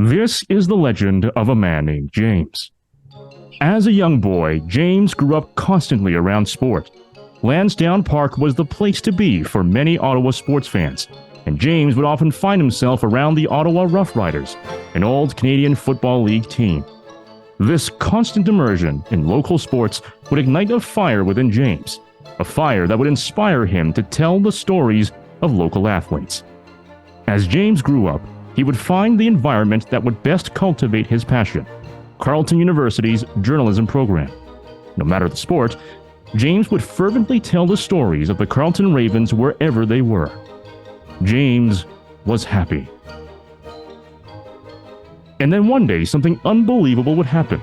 This is the legend of a man named James. As a young boy, James grew up constantly around sport. Lansdowne Park was the place to be for many Ottawa sports fans, and James would often find himself around the Ottawa Rough Riders, an old Canadian Football League team. This constant immersion in local sports would ignite a fire within James, a fire that would inspire him to tell the stories of local athletes. As James grew up, he would find the environment that would best cultivate his passion, Carleton University's journalism program. No matter the sport, James would fervently tell the stories of the Carlton Ravens wherever they were. James was happy. And then one day, something unbelievable would happen.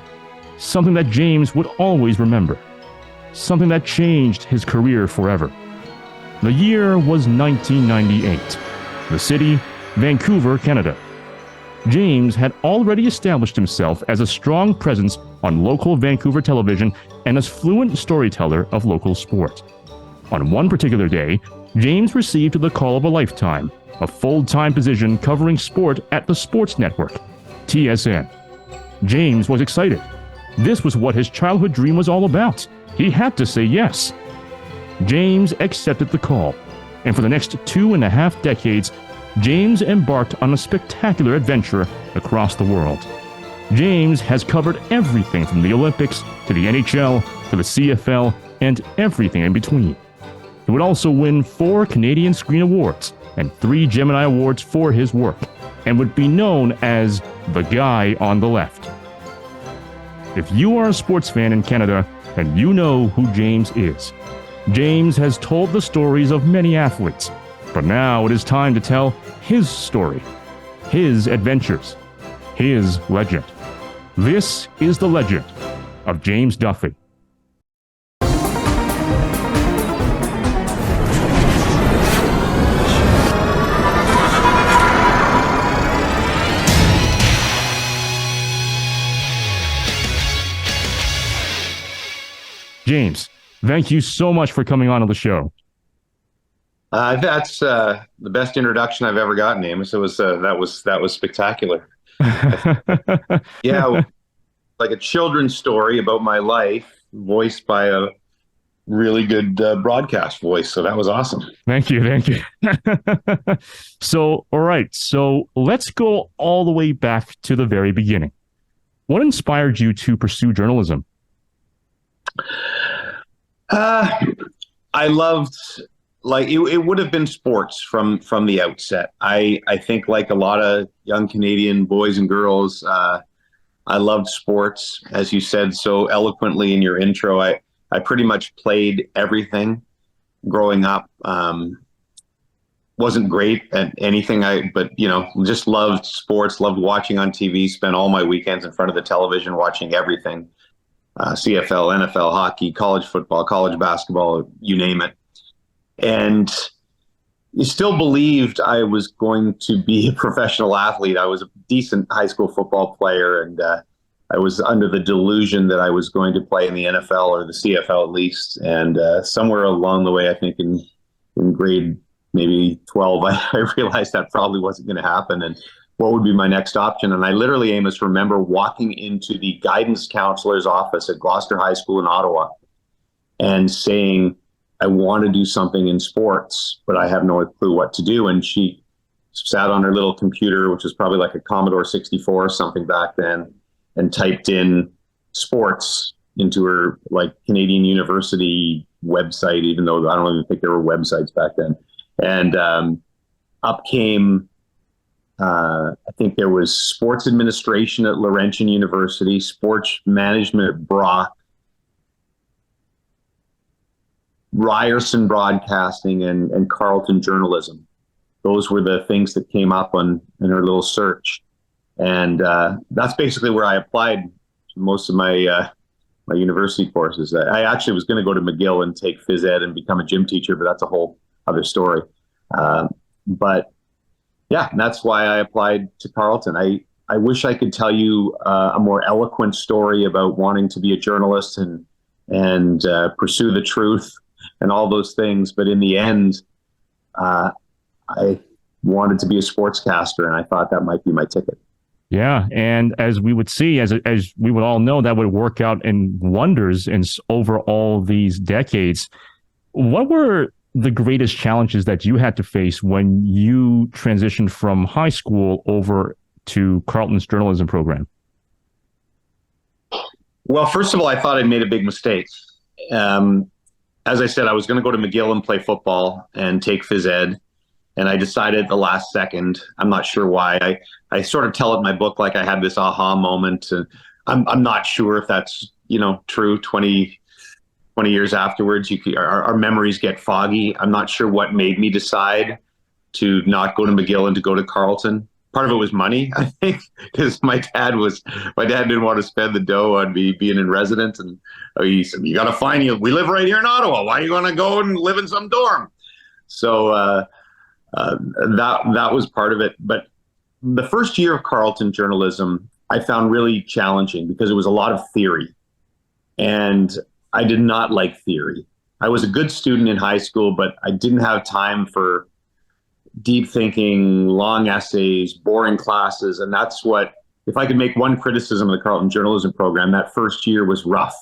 Something that James would always remember. Something that changed his career forever. The year was 1998. The city, Vancouver, Canada. James had already established himself as a strong presence on local Vancouver television and as fluent storyteller of local sport. On one particular day, James received the call of a lifetime, a full-time position covering sport at the Sports Network, TSN. James was excited. This was what his childhood dream was all about. He had to say yes. James accepted the call, and for the next 2.5 decades, James embarked on a spectacular adventure across the world. James has covered everything from the Olympics to the NHL to the CFL and everything in between. He would also win 4 Canadian Screen Awards and 3 Gemini Awards for his work, and would be known as the guy on the left. If you are a sports fan in Canada, then you know who James is. James has told the stories of many athletes, but now it is time to tell his story, his adventures, his legend. This is the legend of James Duthie. James, thank you so much for coming on to the show. That's the best introduction I've ever gotten, Amos. It was that was spectacular. Yeah, like a children's story about my life, voiced by a really good broadcast voice. So that was awesome. Thank you. So, all right. So let's go all the way back to the very beginning. What inspired you to pursue journalism? I loved, like, it would have been sports from the outset. I think, like a lot of young Canadian boys and girls, I loved sports, as you said so eloquently in your intro. I pretty much played everything growing up. Wasn't great at anything, but just loved sports, loved watching on TV, spent all my weekends in front of the television watching everything. CFL, NFL, hockey, college football, college basketball, you name it. And you still believed I was going to be a professional athlete. I was a decent high school football player, and I was under the delusion that I was going to play in the NFL or the CFL at least. And somewhere along the way, I think in grade maybe 12, I realized that probably wasn't going to happen. And what would be my next option? And I literally, Amos, remember walking into the guidance counselor's office at Gloucester High School in Ottawa and saying, I want to do something in sports, but I have no clue what to do. And she sat on her little computer, which was probably like a Commodore 64 or something back then, and typed in sports into her like Canadian University website, even though I don't even think there were websites back then. And up came, I think there was sports administration at Laurentian University, sports management at Brock, Ryerson Broadcasting, and Carleton Journalism. Those were the things that came up in her little search. And that's basically where I applied to most of my my university courses. I actually was going to go to McGill and take phys ed and become a gym teacher, but that's a whole other story. But yeah, that's why I applied to Carleton. I wish I could tell you a more eloquent story about wanting to be a journalist and pursue the truth and all those things. But in the end, I wanted to be a sportscaster, and I thought that might be my ticket. Yeah, and as we would see, as we would all know, that would work out in wonders over all these decades. What were the greatest challenges that you had to face when you transitioned from high school over to Carlton's journalism program? Well, first of all, I thought I'd made a big mistake. As I said, I was going to go to McGill and play football and take phys ed. And I decided at the last second, I'm not sure why. I sort of tell it in my book like I had this aha moment. And I'm not sure if that's, true 20 years afterwards. Our memories get foggy. I'm not sure what made me decide to not go to McGill and to go to Carleton. Part of it was money, I think, because my dad didn't want to spend the dough on me being in residence. And he said, you got to find you. We live right here in Ottawa. Why are you going to go and live in some dorm? So, that was part of it. But the first year of Carleton journalism, I found really challenging because it was a lot of theory. And I did not like theory. I was a good student in high school, but I didn't have time for deep thinking, long essays, boring classes. And that's what, if I could make one criticism of the Carleton journalism program, that first year was rough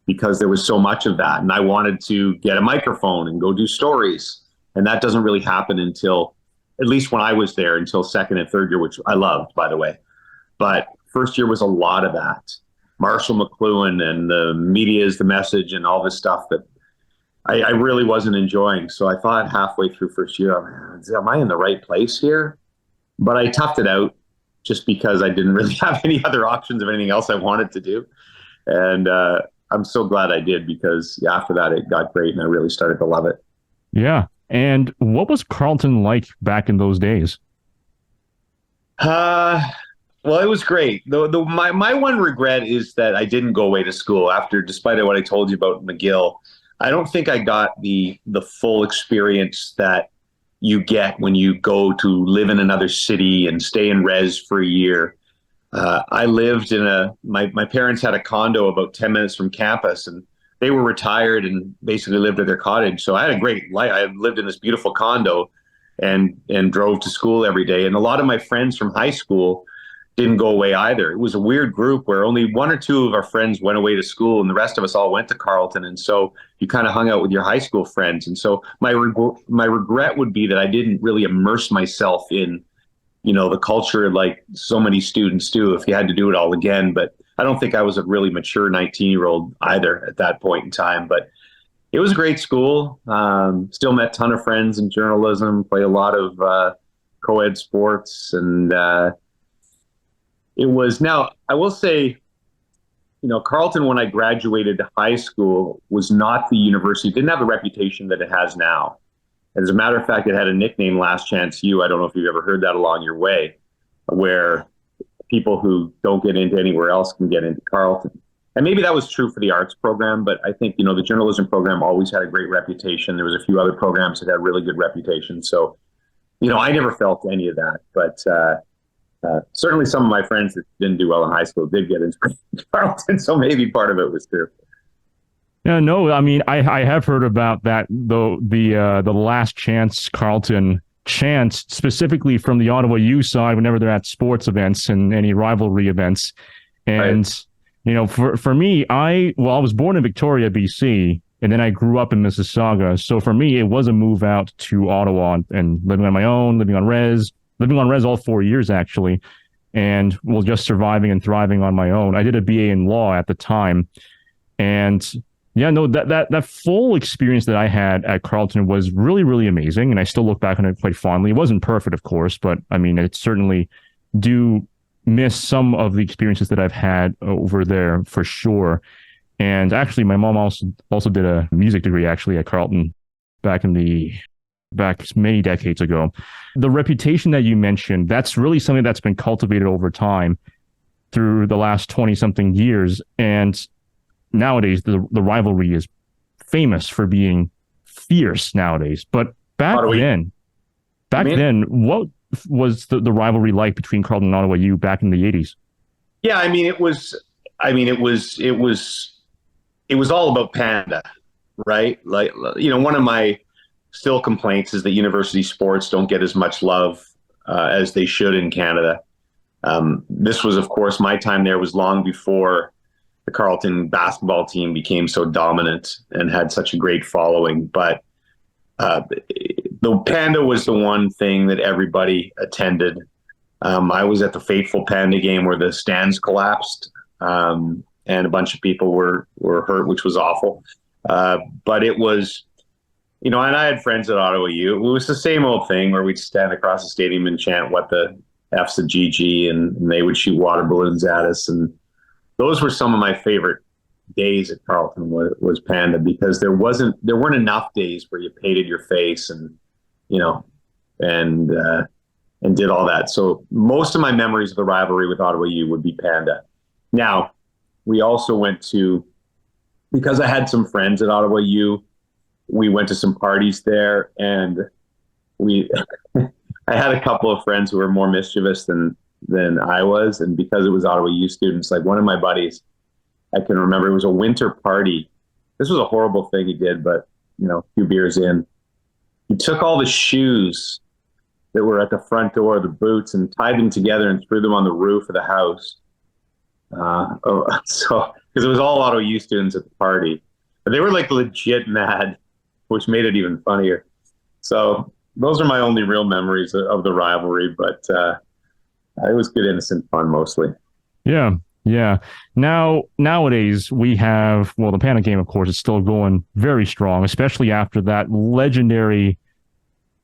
because there was so much of that. And I wanted to get a microphone and go do stories. And that doesn't really happen until, at least when I was there, until second and third year, which I loved, by the way. But first year was a lot of that. Marshall McLuhan and the media is the message and all this stuff that I really wasn't enjoying. So I thought halfway through first year, am I in the right place here? But I toughed it out just because I didn't really have any other options of anything else I wanted to do. And I'm so glad I did because after that, it got great and I really started to love it. Yeah. And what was Carleton like back in those days? Well, it was great. My one regret is that I didn't go away to school despite what I told you about McGill. I don't think I got the full experience that you get when you go to live in another city and stay in res for a year. I lived my parents had a condo about 10 minutes from campus, and they were retired and basically lived at their cottage. So I had a great life. I lived in this beautiful condo and drove to school every day. And a lot of my friends from high school didn't go away either. It was a weird group where only one or two of our friends went away to school and the rest of us all went to Carleton. And so you kind of hung out with your high school friends. And so my regret would be that I didn't really immerse myself in, the culture like so many students do if you had to do it all again. But I don't think I was a really mature 19-year-old either at that point in time. But it was a great school. Still met a ton of friends in journalism, played a lot of co-ed sports. And it was, now I will say, Carleton, when I graduated high school, was not the university, didn't have the reputation that it has now. As a matter of fact, it had a nickname, Last Chance U. I don't know if you've ever heard that along your way, where people who don't get into anywhere else can get into Carleton. And maybe that was true for the arts program, but I think, the journalism program always had a great reputation. There was a few other programs that had really good reputation. So, I never felt any of that, but certainly some of my friends that didn't do well in high school did get into Carleton. So maybe part of it was true. Yeah, no, I mean, I have heard about that, the Last Chance Carlton chant, specifically from the Ottawa U side whenever they're at sports events and any rivalry events. And, for me, I was born in Victoria, BC, and then I grew up in Mississauga. So for me, it was a move out to Ottawa and living on my own, living on res all 4 years, actually, and just surviving and thriving on my own. I did a BA in law at the time. And yeah, no, that full experience that I had at Carleton was really, really amazing. And I still look back on it quite fondly. It wasn't perfect, of course, but I mean, it certainly do miss some of the experiences that I've had over there for sure. And actually, my mom also did a music degree actually at Carleton back many decades ago. The reputation that you mentioned, that's really something that's been cultivated over time through the last 20 something years. And nowadays, the rivalry is famous for being fierce nowadays. But back then, what was the rivalry like between Carleton and Ottawa U back in the 80s? Yeah, it was all about Panda, right? Like, one of my still complaints is that university sports don't get as much love as they should in Canada. This was, of course, my time there was long before the Carlton basketball team became so dominant and had such a great following. But the Panda was the one thing that everybody attended. I was at the fateful Panda game where the stands collapsed, and a bunch of people were hurt, which was awful. But it was, and I had friends at Ottawa U. It was the same old thing where we'd stand across the stadium and chant "What the F's a GG," and they would shoot water balloons at us. And those were some of my favorite days at Carlton was Panda, because there weren't enough days where you painted your face and did all that. So most of my memories of the rivalry with Ottawa U would be Panda. Now, we also went to, because I had some friends at Ottawa U, we went to some parties there, and I had a couple of friends who were more mischievous than I was. And because it was Ottawa U students, like one of my buddies, I can remember, it was a winter party. This was a horrible thing he did, but a few beers in, he took all the shoes that were at the front door, the boots, and tied them together and threw them on the roof of the house. So because it was all Ottawa U students at the party, but they were like legit mad, which made it even funnier. So those are my only real memories of the rivalry, but it was good, innocent fun mostly. Yeah. Yeah. Nowadays we have, the Panda game, of course, is still going very strong, especially after that legendary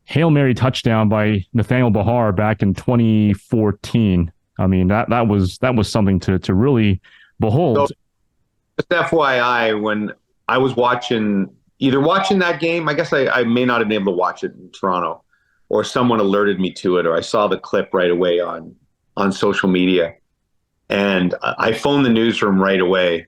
Hail Mary touchdown by Nathaniel Bahar back in 2014. I mean, that was something to really behold. So, just FYI, when I was watching that game, I guess I may not have been able to watch it in Toronto, or someone alerted me to it, or I saw the clip right away on social media. And I phoned the newsroom right away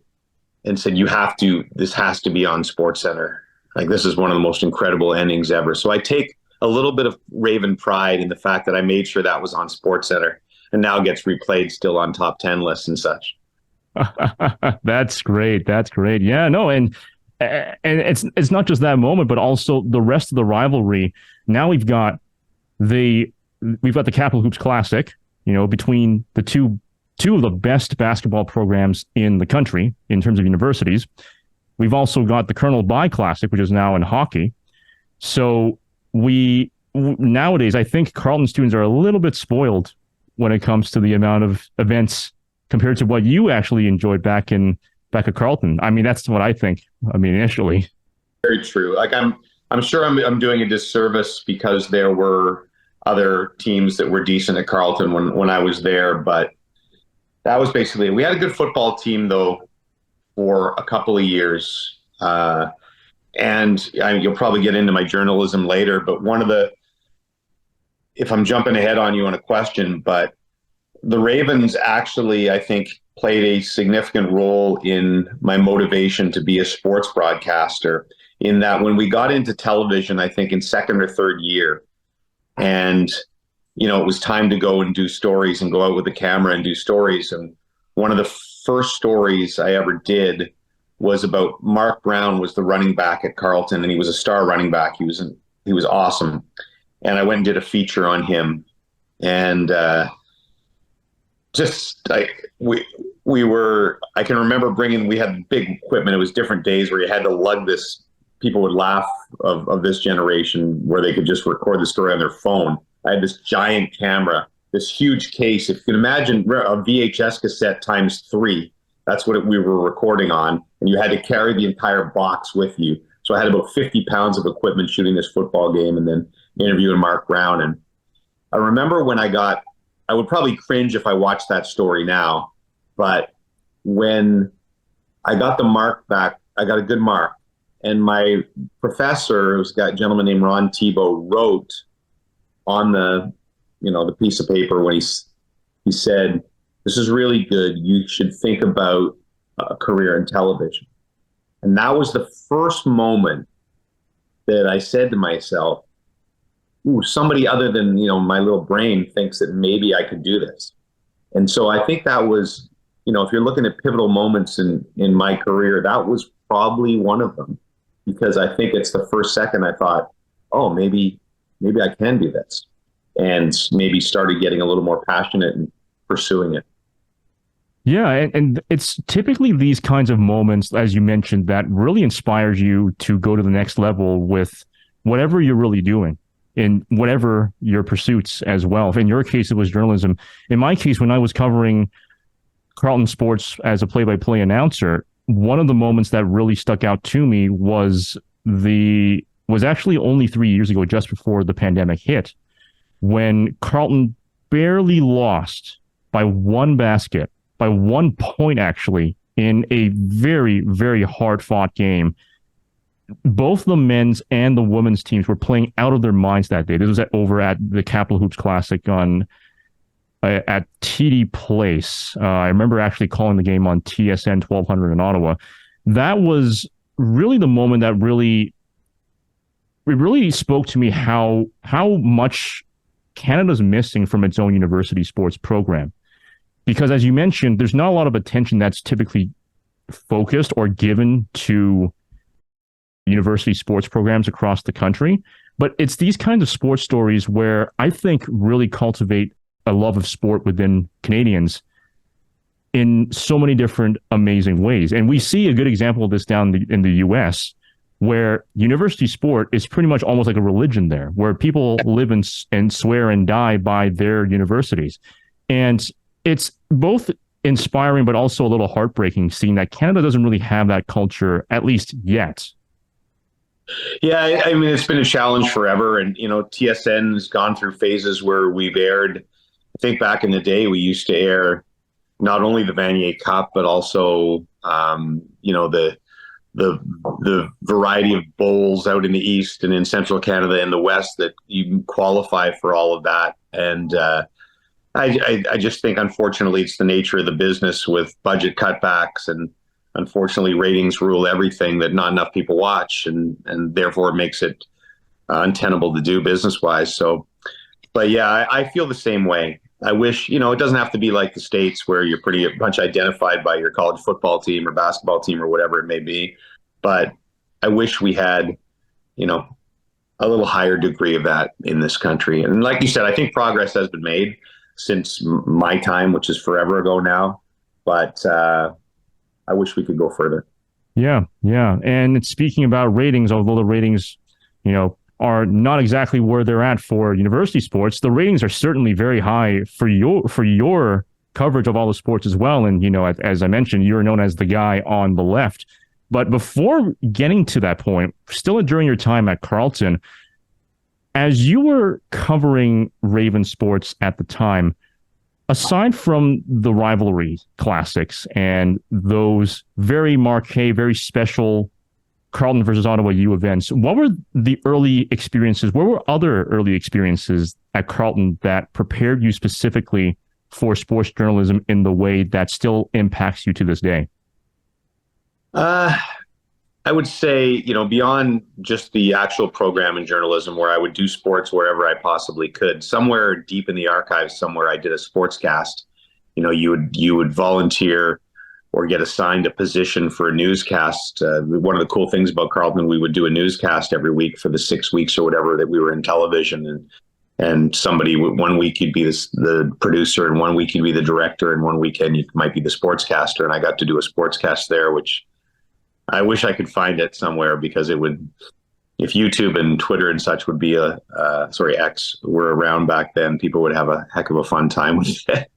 and said, this has to be on SportsCenter. Like, this is one of the most incredible endings ever. So I take a little bit of Raven pride in the fact that I made sure that was on SportsCenter, and now gets replayed still on top 10 lists and such. That's great. Yeah, no. And it's not just that moment, but also the rest of the rivalry. Now we've got the Capital Hoops Classic, between the two of the best basketball programs in the country in terms of universities. We've also got the Colonel By Classic, which is now in hockey. So nowadays, I think Carleton students are a little bit spoiled when it comes to the amount of events compared to what you actually enjoyed back at Carleton. I mean, that's what I think. Initially. Very true. Like, I'm sure I'm doing a disservice because there were other teams that were decent at Carleton when I was there, but that was basically it. We had a good football team, though, for a couple of years. And you'll probably get into my journalism later, but if I'm jumping ahead on you on a question, but the Ravens actually, I think, played a significant role in my motivation to be a sports broadcaster, in that when we got into television, I think in second or third year, and it was time to go and do stories and go out with the camera and do stories. And one of the first stories I ever did was about Mark Brown, was the running back at Carleton, and he was a star running back. He was awesome. And I went and did a feature on him. And I can remember we had big equipment. It was different days where you had to lug this. People would laugh of this generation where they could just record the story on their phone. I had this giant camera, this huge case. If you can imagine a VHS cassette times 3, that's what we were recording on. And you had to carry the entire box with you. So I had about 50 pounds of equipment shooting this football game and then interviewing Mark Brown. And I remember I would probably cringe if I watched that story now, but when I got the mark back, I got a good mark. And my professor, who's got a gentleman named Ron Tebow, wrote on the piece of paper when he said, "This is really good. You should think about a career in television." And that was the first moment that I said to myself, ooh, somebody other than, my little brain thinks that maybe I could do this. And so I think that was, if you're looking at pivotal moments in my career, that was probably one of them, because I think it's the first second I thought, oh, maybe I can do this, and maybe started getting a little more passionate and pursuing it. Yeah, and it's typically these kinds of moments, as you mentioned, that really inspires you to go to the next level with whatever you're really doing in whatever your pursuits as well. In your case, it was journalism. In my case, when I was covering Carlton sports as a play-by-play announcer, one of the moments that really stuck out to me was actually only 3 years ago, just before the pandemic hit, when Carlton barely lost by one basket, by 1 point actually, in a very, very hard-fought game. Both the men's and the women's teams were playing out of their minds that day. This was over at the Capital Hoops Classic at TD Place. I remember actually calling the game on TSN 1200 in Ottawa. That was really the moment that really spoke to me how much Canada's missing from its own university sports program. Because as you mentioned, there's not a lot of attention that's typically focused or given to university sports programs across the country. But it's these kinds of sports stories where I think really cultivate a love of sport within Canadians in so many different amazing ways. And we see a good example of this down in the US, where university sport is pretty much almost like a religion there, where people live and swear and die by their universities. And it's both inspiring, but also a little heartbreaking seeing that Canada doesn't really have that culture, at least yet. Yeah, I mean, it's been a challenge forever. And, TSN has gone through phases where we've aired, I think back in the day, we used to air not only the Vanier Cup, but also, the variety of bowls out in the East and in Central Canada and the West that you qualify for all of that. And, I just think, unfortunately, it's the nature of the business with budget cutbacks, and unfortunately ratings rule everything, that not enough people watch, and therefore it makes it untenable to do business wise. So, but yeah, I feel the same way. I wish, it doesn't have to be like the States where you're pretty much identified by your college football team or basketball team or whatever it may be. But I wish we had, a little higher degree of that in this country. And like you said, I think progress has been made since my time, which is forever ago now. But I wish we could go further. Yeah. And speaking about ratings, although the ratings, are not exactly where they're at for university sports, the ratings are certainly very high for your coverage of all the sports as well. And, as I mentioned, you're known as the guy on the left. But before getting to that point, still during your time at Carlton, as you were covering Raven sports at the time, aside from the rivalry classics and those very marquee, very special Carlton versus Ottawa U events, what were the early experiences? What were other early experiences at Carlton that prepared you specifically for sports journalism in the way that still impacts you to this day? I would say, beyond just the actual program in journalism, where I would do sports wherever I possibly could, somewhere deep in the archives, somewhere I did a sportscast. You would volunteer or get assigned a position for a newscast. One of the cool things about Carlton, we would do a newscast every week for the 6 weeks or whatever that we were in television. And somebody, 1 week you'd be the producer, and 1 week you'd be the director, and one weekend you might be the sportscaster. And I got to do a sportscast there, which I wish I could find it somewhere, because it would, if YouTube and Twitter and such would be X were around back then, people would have a heck of a fun time with it.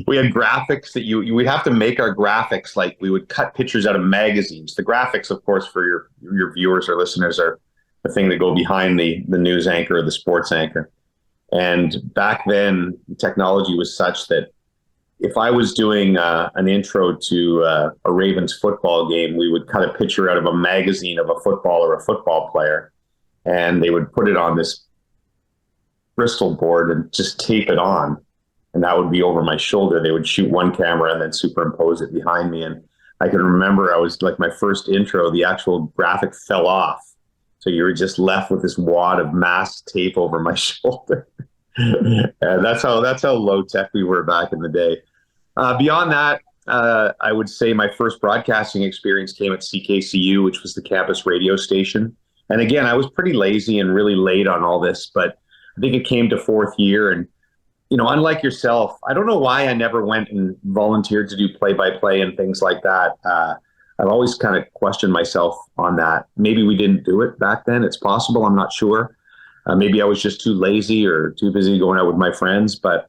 We had graphics that we'd have to make our graphics, like we would cut pictures out of magazines. The graphics, of course, for your viewers or listeners, are the thing that go behind the news anchor or the sports anchor. And back then, technology was such that if I was doing an intro to a Ravens football game, we would cut a picture out of a magazine of a football or a football player, and they would put it on this Bristol board and just tape it on. And that would be over my shoulder. They would shoot one camera and then superimpose it behind me. And I can remember, I was like, my first intro, the actual graphic fell off. So you were just left with this wad of masked tape over my shoulder. And that's how low tech we were back in the day. Beyond that, I would say my first broadcasting experience came at CKCU, which was the campus radio station. And again, I was pretty lazy and really late on all this, but I think it came to fourth year, and unlike yourself, I don't know why I never went and volunteered to do play-by-play and things like that. I've always kind of questioned myself on that. Maybe we didn't do it back then. It's possible. I'm not sure. Maybe I was just too lazy or too busy going out with my friends. But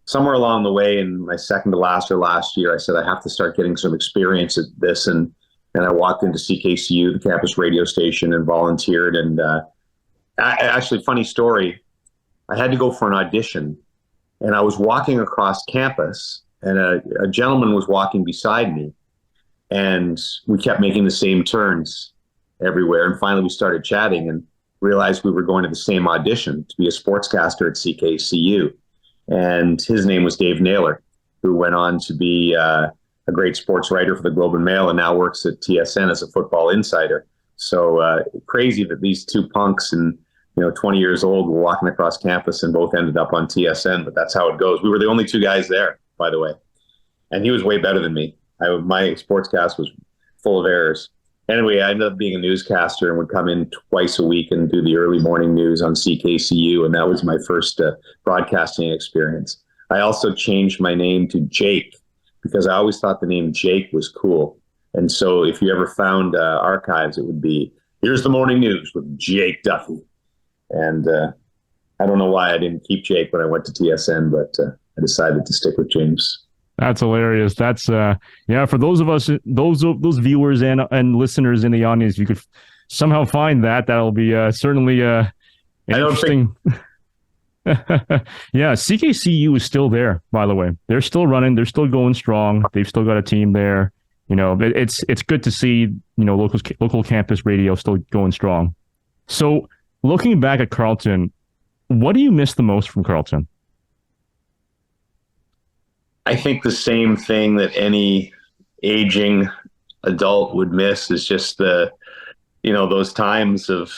somewhere along the way, in my second to last or last year, I said I have to start getting some experience at this. And I walked into CKCU, the campus radio station, and volunteered. And actually, funny story, I had to go for an audition. And I was walking across campus, and a gentleman was walking beside me. And we kept making the same turns everywhere. And finally, we started chatting and realized we were going to the same audition to be a sportscaster at CKCU. And his name was Dave Naylor, who went on to be a great sports writer for the Globe and Mail and now works at TSN as a football insider. So crazy that these two punks and 20 years old were walking across campus and both ended up on TSN, but that's how it goes. We were the only two guys there, by the way. And he was way better than me. My sportscast was full of errors. Anyway, I ended up being a newscaster and would come in twice a week and do the early morning news on CKCU. And that was my first broadcasting experience. I also changed my name to Jake because I always thought the name Jake was cool. And so if you ever found archives, it would be, here's the morning news with Jake Duthie. And I don't know why I didn't keep Jake when I went to TSN, but I decided to stick with James. That's hilarious. That's for those of us, those viewers and listeners in the audience, you could somehow find that'll be certainly interesting. Yeah, CKCU is still there, by the way. They're still running. They're still going strong. They've still got a team there. It's good to see local campus radio still going strong. So looking back at Carlton, what do you miss the most from Carlton? I think the same thing that any aging adult would miss is just those times of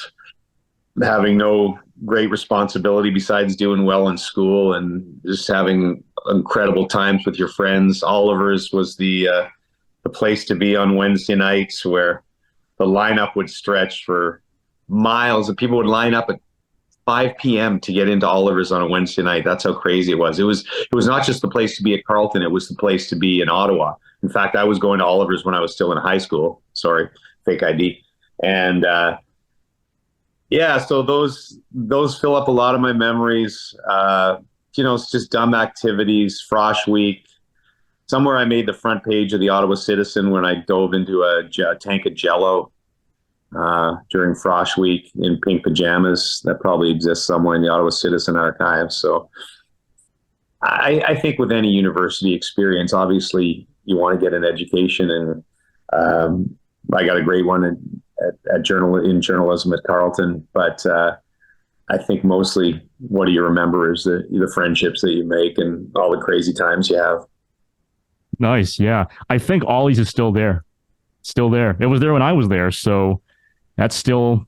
having no great responsibility besides doing well in school and just having incredible times with your friends. Oliver's was the place to be on Wednesday nights, where the lineup would stretch for miles and people would line up at 5 p.m. to get into Oliver's on a Wednesday night. That's how crazy it was. It was not just the place to be at Carlton. It was the place to be in Ottawa. In fact, I was going to Oliver's when I was still in high school. Sorry, fake ID. And so those fill up a lot of my memories. It's just dumb activities, Frosh Week. Somewhere I made the front page of the Ottawa Citizen when I dove into a tank of Jell-O during Frosh Week in pink pajamas. That probably exists somewhere in the Ottawa Citizen archive. So I think with any university experience, obviously you want to get an education, and I got a great one in journalism at Carleton. But I think mostly what do you remember is the friendships that you make and all the crazy times you have. Nice. Yeah. I think Ollie's is still there. Still there. It was there when I was there. So that's still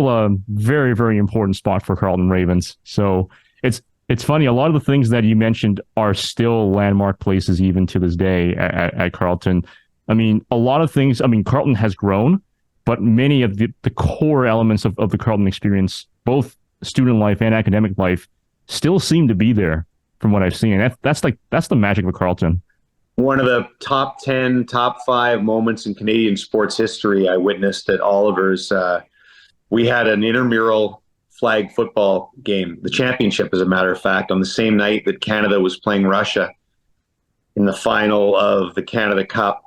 a very, very important spot for Carlton Ravens. So it's funny. A lot of the things that you mentioned are still landmark places even to this day at Carlton. I mean, a lot of things. I mean, Carlton has grown, but many of the core elements of the Carlton experience, both student life and academic life, still seem to be there from what I've seen. That's the magic of Carlton. One of the top 10, top 5 moments in Canadian sports history I witnessed at Oliver's. We had an intramural flag football game, the championship, as a matter of fact, on the same night that Canada was playing Russia in the final of the Canada Cup.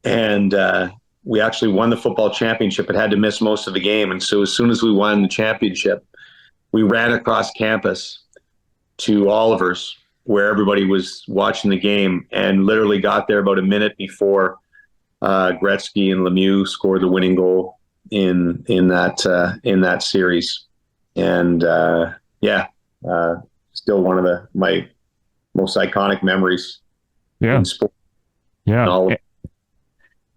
And we actually won the football championship, but had to miss most of the game. And so as soon as we won the championship, we ran across campus to Oliver's, where everybody was watching the game, and literally got there about a minute before Gretzky and Lemieux scored the winning goal in that series. And still one of my most iconic memories. Yeah. In sport. Yeah.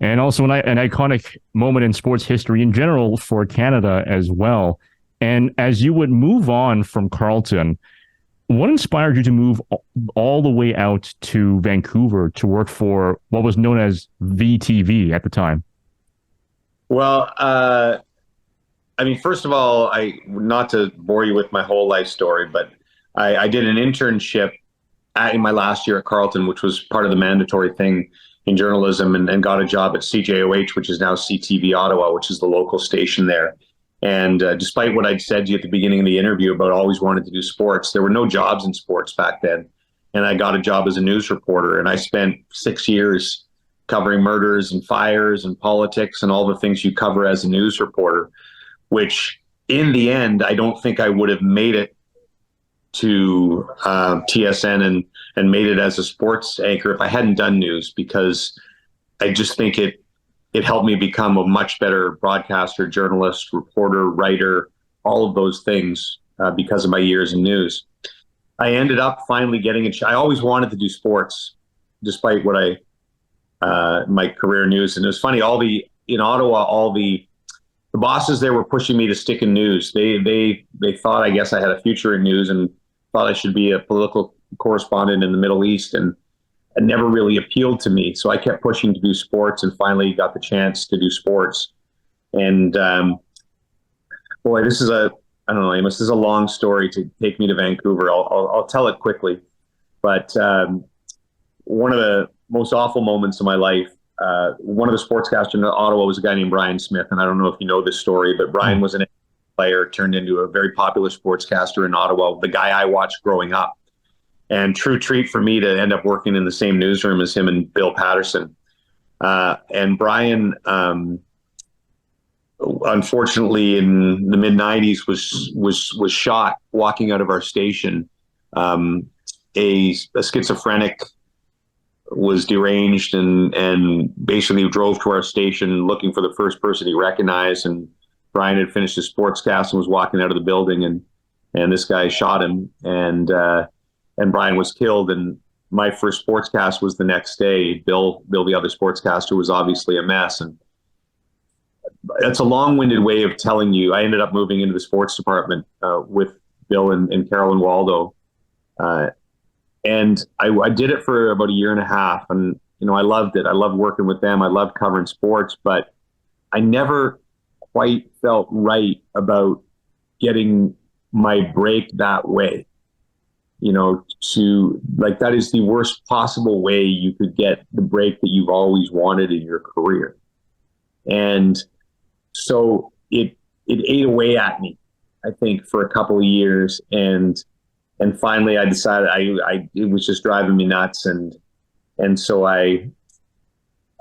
And also an iconic moment in sports history in general for Canada as well. And as you would move on from Carlton, what inspired you to move all the way out to Vancouver to work for what was known as VTV at the time? Well, first of all, not to bore you with my whole life story, but I did an internship in my last year at Carleton, which was part of the mandatory thing in journalism, and got a job at CJOH, which is now CTV Ottawa, which is the local station there. And despite what I'd said to you at the beginning of the interview about always wanted to do sports, there were no jobs in sports back then. And I got a job as a news reporter, and I spent 6 years covering murders and fires and politics and all the things you cover as a news reporter, which in the end, I don't think I would have made it to TSN and made it as a sports anchor if I hadn't done news, because I just think it helped me become a much better broadcaster, journalist, reporter, writer, all of those things because of my years in news. I ended up finally getting I always wanted to do sports, despite what my career in news. And it was funny, in Ottawa, all the bosses there were pushing me to stick in news. They thought, I guess, I had a future in news and thought I should be a political correspondent in the Middle East, and it never really appealed to me. So I kept pushing to do sports, and finally got the chance to do sports. And boy, I don't know, Amos, this is a long story to take me to Vancouver. I'll tell it quickly. But one of the most awful moments of my life, one of the sportscasters in Ottawa was a guy named Brian Smith. And I don't know if you know this story, but Brian was an player, turned into a very popular sportscaster in Ottawa, the guy I watched growing up. And true treat for me to end up working in the same newsroom as him and Bill Patterson. And Brian, unfortunately, in the mid '90s, was shot walking out of our station. A schizophrenic was deranged and basically drove to our station looking for the first person he recognized. And Brian had finished his sportscast and was walking out of the building, and this guy shot him, and Brian was killed. And my first sportscast was the next day. Bill, the other sportscaster, was obviously a mess. And that's a long-winded way of telling you, I ended up moving into the sports department with Bill and Carol and Waldo. And I did it for about a year and a half. And, I loved it. I loved working with them. I loved covering sports, but I never quite felt right about getting my break that way. That is the worst possible way you could get the break that you've always wanted in your career. And so it ate away at me, I think, for a couple of years. And finally I decided it was just driving me nuts. And so I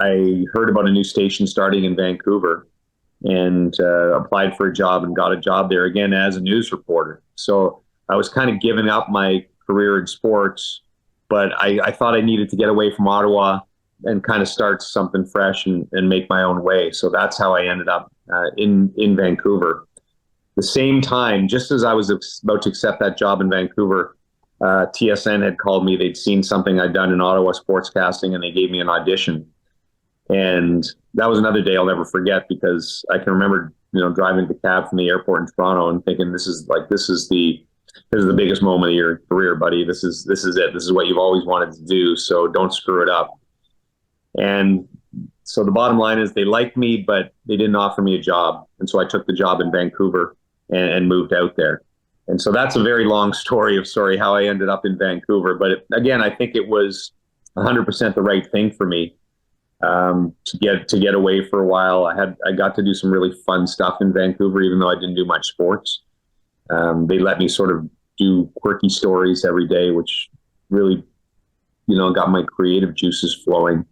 heard about a new station starting in Vancouver and applied for a job and got a job there again as a news reporter. So I was kind of giving up my career in sports, but I thought I needed to get away from Ottawa and kind of start something fresh and make my own way. So that's how I ended up in Vancouver. The same time, just as I was about to accept that job in Vancouver, TSN had called me. They'd seen something I'd done in Ottawa sportscasting, and they gave me an audition. And that was another day I'll never forget, because I can remember, driving the cab from the airport in Toronto and thinking, this is the biggest moment of your career, buddy. This is it. This is what you've always wanted to do. So don't screw it up. And so the bottom line is they liked me, but they didn't offer me a job. And so I took the job in Vancouver and moved out there. And so that's a very long story of how I ended up in Vancouver. But again, I think it was 100% the right thing for me to get away for a while. I got to do some really fun stuff in Vancouver, even though I didn't do much sports. They let me sort of do quirky stories every day, which really, got my creative juices flowing.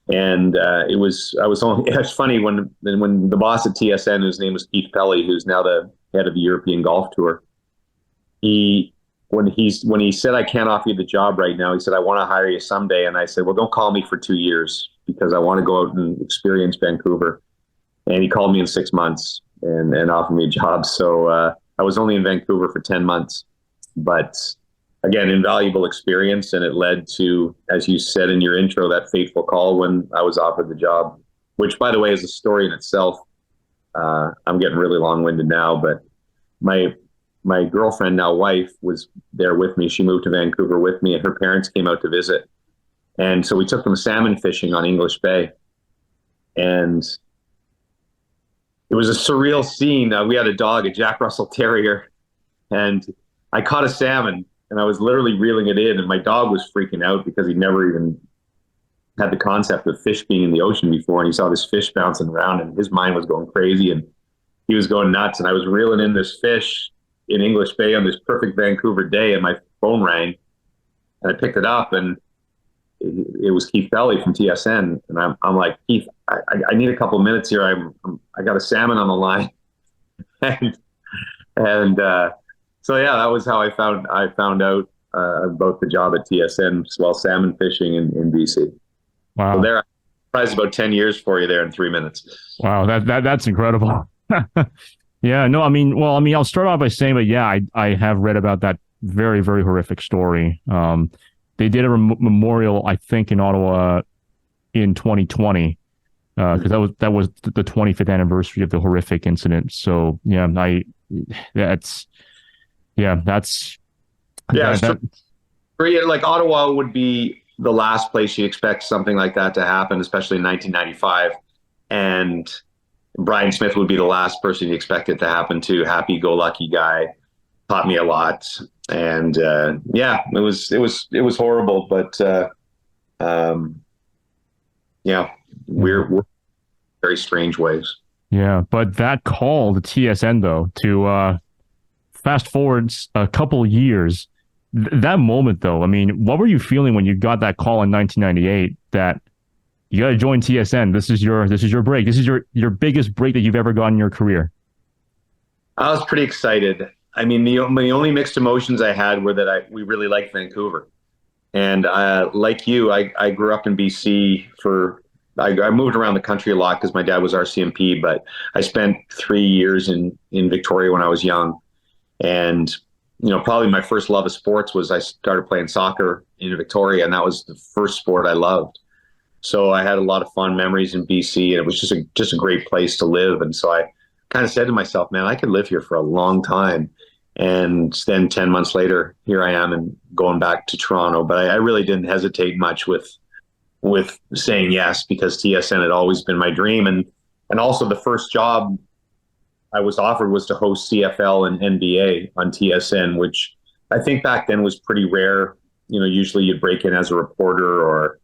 And it's funny when the boss at TSN, whose name was Keith Pelly, who's now the head of the European Golf Tour, when he said, I can't offer you the job right now, he said, I want to hire you someday. And I said, well, don't call me for 2 years, because I want to go out and experience Vancouver. And he called me in 6 months and offered me a job. So I was only in Vancouver for 10 months, but again, invaluable experience. And it led to, as you said in your intro, that fateful call when I was offered the job, which, by the way, is a story in itself. I'm getting really long-winded now, but my girlfriend, now wife, was there with me. She moved to Vancouver with me, and her parents came out to visit. And so we took them salmon fishing on English Bay. And it was a surreal scene. We had a dog, a Jack Russell Terrier, and I caught a salmon. and I was literally reeling it in, and my dog was freaking out because he never even had the concept of fish being in the ocean before, and he saw this fish bouncing around, and his mind was going crazy, and he was going nuts, and I was reeling in this fish in English Bay on this perfect Vancouver day, and my phone rang, and I picked it up, and it was Keith Belly from TSN, and I'm like, Keith, I need a couple of minutes here. I got a salmon on the line, and so yeah, that was how I found out about the job at TSN, while salmon fishing in BC. Wow. So there, I surprised about 10 years for you there in 3 minutes. Wow, that's incredible. Yeah, no, I mean, I'll start off by saying, but yeah, I have read about that very, very horrific story. They did a memorial, I think, in Ottawa in 2020, because that was the 25th anniversary of the horrific incident. So yeah, that's like Ottawa would be the last place you expect something like that to happen, especially in 1995, and Brian Smith would be the last person you expect it to happen to. Happy-go-lucky guy, taught me a lot, and yeah, it was horrible, but yeah, we're very strange ways. Yeah, but that call to TSN though, to fast forward a couple years, that moment though, I mean, what were you feeling when you got that call in 1998 that you got to join TSN? This is your break. This is your biggest break that you've ever gotten in your career. I was pretty excited. I mean, the only mixed emotions I had were that we really liked Vancouver, and like you, I grew up in BC I moved around the country a lot because my dad was RCMP, but I spent 3 years in Victoria when I was young, and probably my first love of sports was I started playing soccer in Victoria, and that was the first sport I loved. So I had a lot of fond memories in BC, and it was just a great place to live. And so I kind of said to myself, man, I could live here for a long time. And then 10 months later, here I am and going back to Toronto. But I really didn't hesitate much with saying yes, because TSN had always been my dream. And also the first job I was offered was to host CFL and NBA on TSN, which I think back then was pretty rare. Usually you'd break in as a reporter or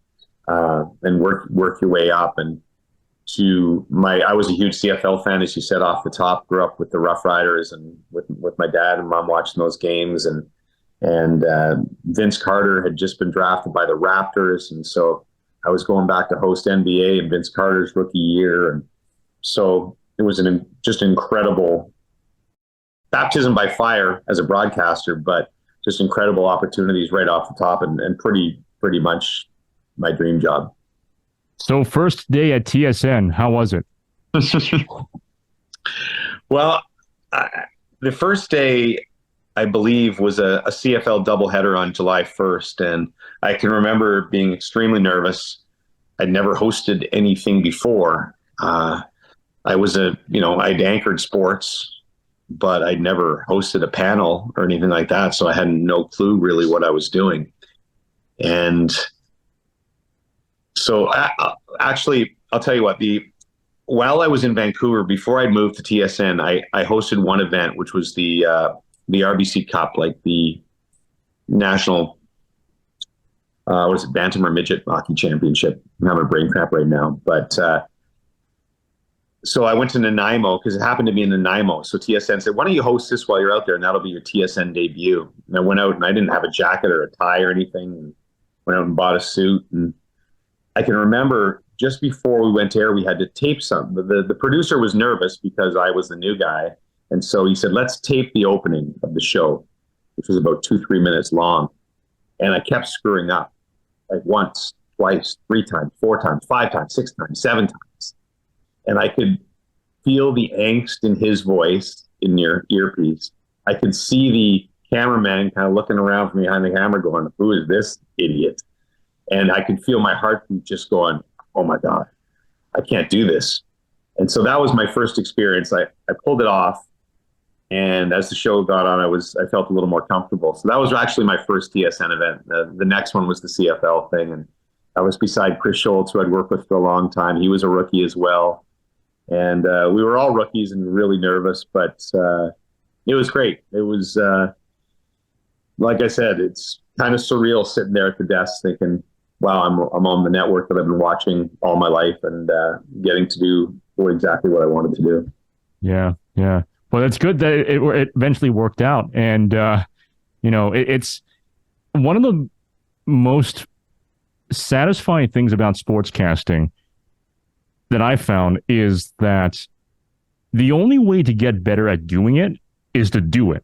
and work your way up. And I was a huge CFL fan, as you said off the top. Grew up with the Rough Riders and with my dad and mom watching those games. And Vince Carter had just been drafted by the Raptors, and so I was going back to host NBA in Vince Carter's rookie year, and so it was just incredible baptism by fire as a broadcaster, but just incredible opportunities right off the top, and pretty much my dream job. So first day at TSN, how was it? Well, the first day, I believe, was a CFL doubleheader on July 1st. And I can remember being extremely nervous. I'd never hosted anything before. I'd anchored sports, but I'd never hosted a panel or anything like that. So I had no clue really what I was doing. And so actually, I'll tell you what, while I was in Vancouver, before I moved to TSN, I hosted one event, which was the RBC Cup, like the national, Bantam or Midget Hockey Championship. I'm having a brain cramp right now. But so I went to Nanaimo because it happened to be in Nanaimo. So TSN said, why don't you host this while you're out there? And that'll be your TSN debut. And I went out and I didn't have a jacket or a tie or anything. And went out and bought a suit. And I can remember just before we went to air, we had to tape something. The producer was nervous because I was the new guy. And so he said, let's tape the opening of the show, which was about 2-3 minutes long. And I kept screwing up, like once, twice, 3 times, 4 times, 5 times, 6 times, 7 times. And I could feel the angst in his voice in your earpiece. I could see the cameraman kind of looking around from behind the camera going, who is this idiot? And I could feel my heartbeat just going, oh my God, I can't do this. And so that was my first experience. I pulled it off. And as the show got on, I felt a little more comfortable. So that was actually my first TSN event. The next one was the CFL thing. And I was beside Chris Schultz, who I'd worked with for a long time. He was a rookie as well. And we were all rookies and really nervous, but it was great. It was like I said, it's kind of surreal sitting there at the desk thinking, wow, I'm on the network that I've been watching all my life and getting to do exactly what I wanted to do. Yeah, yeah. Well, it's good that it eventually worked out, and it's one of the most satisfying things about sportscasting that I found is that the only way to get better at doing it is to do it,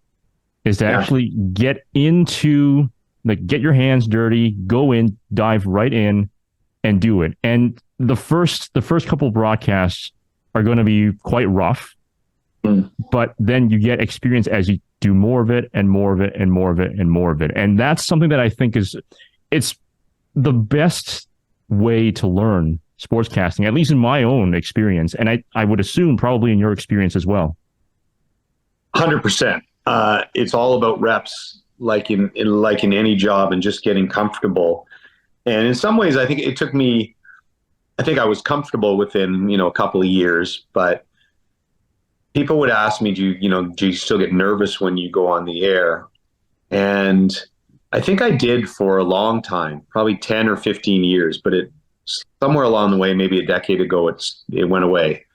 is to actually get into, like, get your hands dirty, go in, dive right in, and do it. And the first couple of broadcasts are going to be quite rough, but then you get experience as you do more of it and more of it and more of it and more of it. And that's something that I think it's the best way to learn sportscasting, at least in my own experience. And I would assume probably in your experience as well. 100%. It's all about reps, like in any job, and just getting comfortable. And in some ways, I think I was comfortable within, a couple of years, but people would ask me, do you still get nervous when you go on the air? And I think I did for a long time, probably 10 or 15 years, but somewhere along the way, maybe a decade ago, it went away.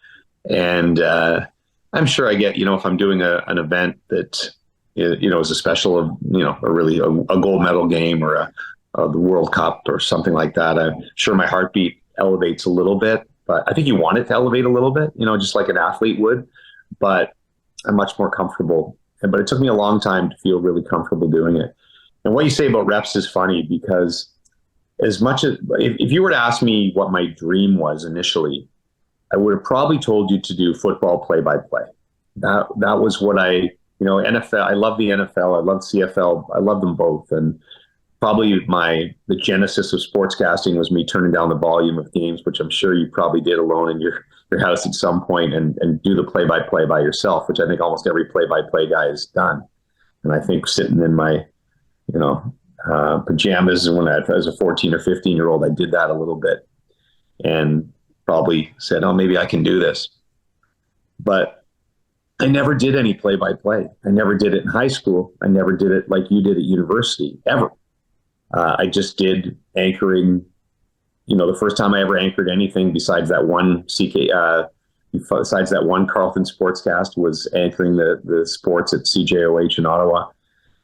And I'm sure I get, if I'm doing an event that, is a special, a gold medal game or the World Cup or something like that, I'm sure my heartbeat elevates a little bit, but I think you want it to elevate a little bit, just like an athlete would, but I'm much more comfortable. But it took me a long time to feel really comfortable doing it. And what you say about reps is funny, because as much as, if you were to ask me what my dream was initially, I would have probably told you to do football play-by-play. That was what NFL, I love the NFL, I love CFL, I love them both. And probably the genesis of sportscasting was me turning down the volume of games, which I'm sure you probably did alone in your house at some point, and do the play-by-play by yourself, which I think almost every play-by-play guy has done. And I think sitting in my, pajamas, and when I was a 14 or 15-year-old, I did that a little bit and probably said, oh, maybe I can do this. But I never did any play-by-play. I never did it in high school. I never did it like you did at university, ever. I just did anchoring. The first time I ever anchored anything besides that one Carlton Sportscast was anchoring the sports at CJOH in Ottawa.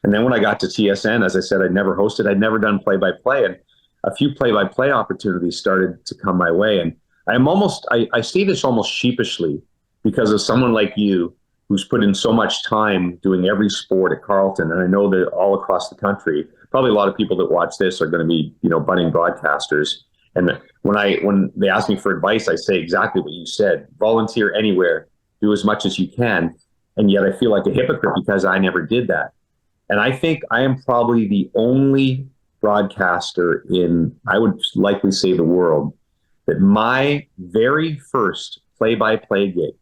And then when I got to TSN, as I said, I'd never hosted, I'd never done play-by-play, and a few play-by-play opportunities started to come my way. And I say this almost sheepishly, because of someone like you who's put in so much time doing every sport at Carlton. And I know that all across the country, probably a lot of people that watch this are going to be, budding broadcasters. And when they ask me for advice, I say exactly what you said: volunteer anywhere, do as much as you can. And yet I feel like a hypocrite because I never did that. And I think I am probably the only broadcaster in, I would likely say, the world, that my very first play-by-play gig,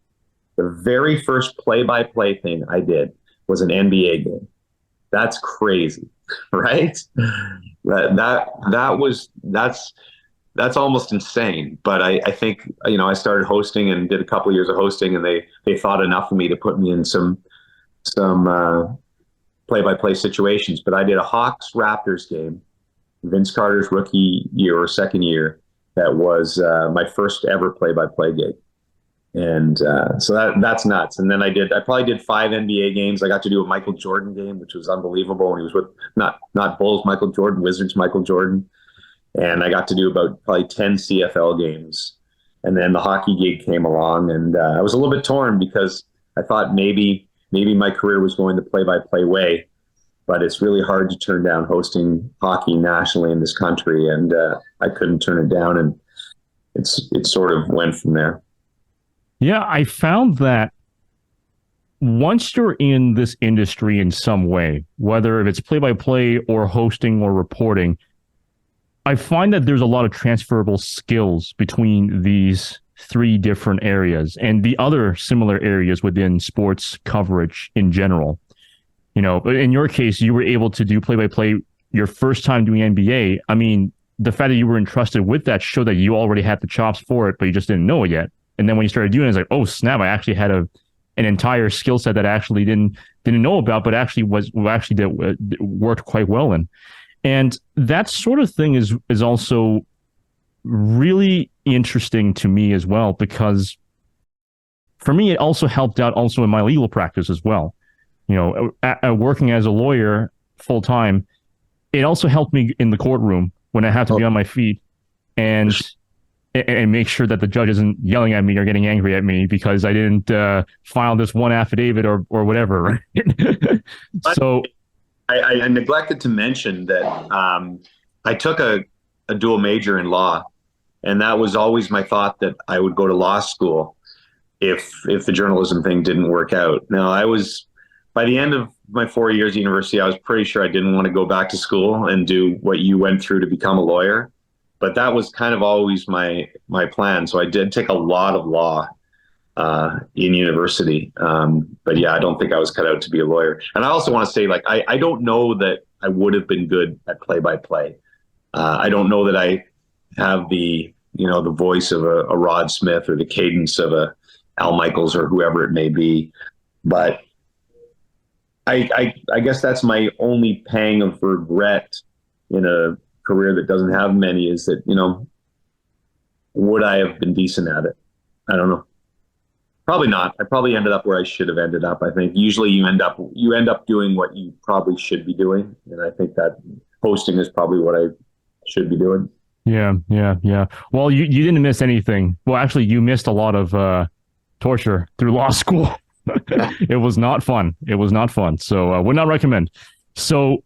the very first play-by-play thing I did was an NBA game. That's crazy, right? That's almost insane. But I think, I started hosting and did a couple of years of hosting, and they thought enough of me to put me in some play-by-play situations. But I did a Hawks-Raptors game, Vince Carter's rookie year or second year. That was my first ever play-by-play gig. And so that's nuts. And then I probably did 5 NBA games. I got to do a Michael Jordan game, which was unbelievable. And he was with not Bulls Michael Jordan, Wizards Michael Jordan. And I got to do about probably 10 CFL games. And then the hockey gig came along, and I was a little bit torn, because I thought maybe my career was going the play-by-play way, but it's really hard to turn down hosting hockey nationally in this country. And I couldn't turn it down, and it sort of went from there. Yeah, I found that once you're in this industry in some way, whether it's play-by-play or hosting or reporting, I find that there's a lot of transferable skills between these 3 different areas and the other similar areas within sports coverage in general. In your case, you were able to do play-by-play your first time doing NBA. I mean, the fact that you were entrusted with that showed that you already had the chops for it, but you just didn't know it yet. And then when you started doing it, it's like, oh, snap, I actually had an entire skill set that I actually didn't know about, but actually worked quite well in. And that sort of thing is also really interesting to me as well, because for me, it also helped out also in my legal practice as well. Working as a lawyer full time, it also helped me in the courtroom when I have to be on my feet and make sure that the judge isn't yelling at me or getting angry at me because I didn't file this one affidavit or whatever. Right? So I neglected to mention that I took a dual major in law, and that was always my thought, that I would go to law school if the journalism thing didn't work out. Now, by the end of my 4 years at university, I was pretty sure I didn't want to go back to school and do what you went through to become a lawyer. But that was kind of always my plan. So I did take a lot of law in university. But yeah, I don't think I was cut out to be a lawyer. And I also want to say, I don't know that I would have been good at play-by-play. I don't know that I have the voice of a Rod Smith or the cadence of a Al Michaels or whoever it may be. But I guess that's my only pang of regret in a career that doesn't have many, is that, would I have been decent at it? I don't know. Probably not. I probably ended up where I should have ended up. I think usually you end up doing what you probably should be doing. And I think that hosting is probably what I should be doing. Yeah. Well, you didn't miss anything. Well, actually, you missed a lot of torture through law school. It was not fun. So I would not recommend. So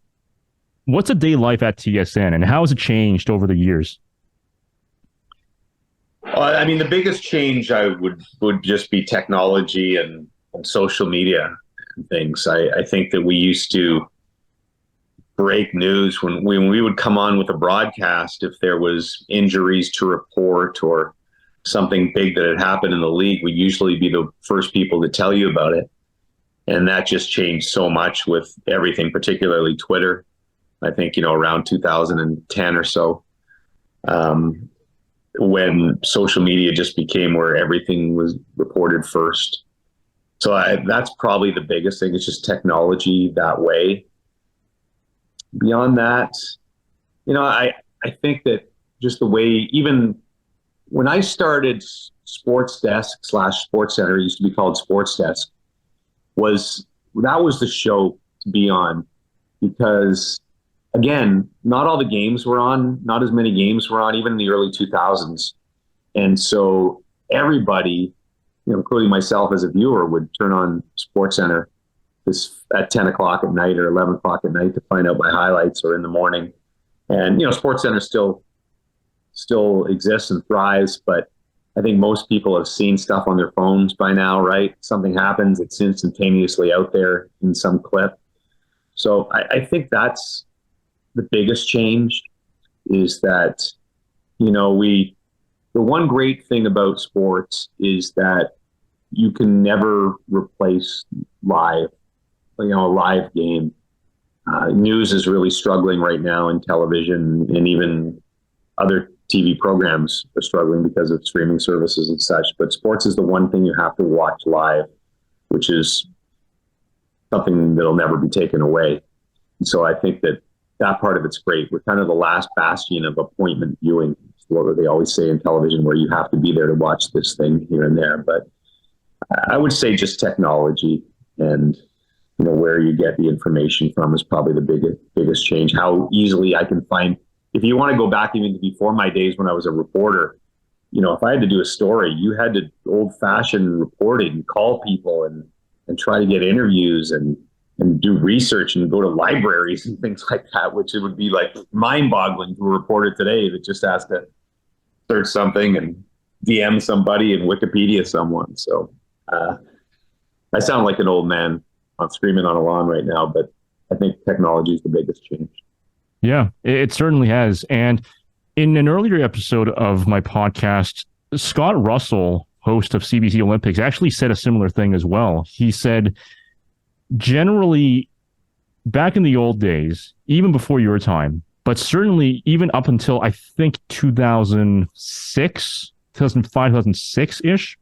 what's a day life at TSN, and how has it changed over the years? I mean, the biggest change I would just be technology and social media and things. I think that we used to break news when we would come on with a broadcast. If there was injuries to report or something big that had happened in the league, we'd usually be the first people to tell you about it. And that just changed so much with everything, particularly Twitter. I think, around 2010 or so, when social media just became where everything was reported first. So that's probably the biggest thing. It's just technology that way. Beyond that, I think that just the way, even when I started Sports Desk / SportsCenter, used to be called Sports Desk, that was the show to be on, because again, not all the games were on, not as many games were on, even in the early 2000s. And so everybody, including myself as a viewer, would turn on SportsCenter at 10 o'clock at night or 11 o'clock at night to find out my highlights, or in the morning. And, SportsCenter still exists and thrives, but I think most people have seen stuff on their phones by now, right? Something happens, it's instantaneously out there in some clip. So I think that's the biggest change, is that, the one great thing about sports is that you can never replace live, a live game. News is really struggling right now in television, and even other TV programs are struggling because of streaming services and such. But sports is the one thing you have to watch live, which is something that'll never be taken away. And so I think that part of it's great. We're kind of the last bastion of appointment viewing, what they always say in television, where you have to be there to watch this thing here and there. But I would say just technology and where you get the information from is probably the biggest change. How easily I can find, if you want to go back even before my days when I was a reporter, if I had to do a story, you had to old-fashioned reporting, call people and try to get interviews and do research and go to libraries and things like that, which it would be like mind-boggling to a reporter today that just has to search something and DM somebody and Wikipedia someone. So I sound like an old man screaming on a lawn right now, but I think technology is the biggest change. Yeah, it certainly has. And in an earlier episode of my podcast, Scott Russell, host of CBC Olympics, actually said a similar thing as well. He said, generally, back in the old days, even before your time, but certainly even up until I think 2005, 2006-ish,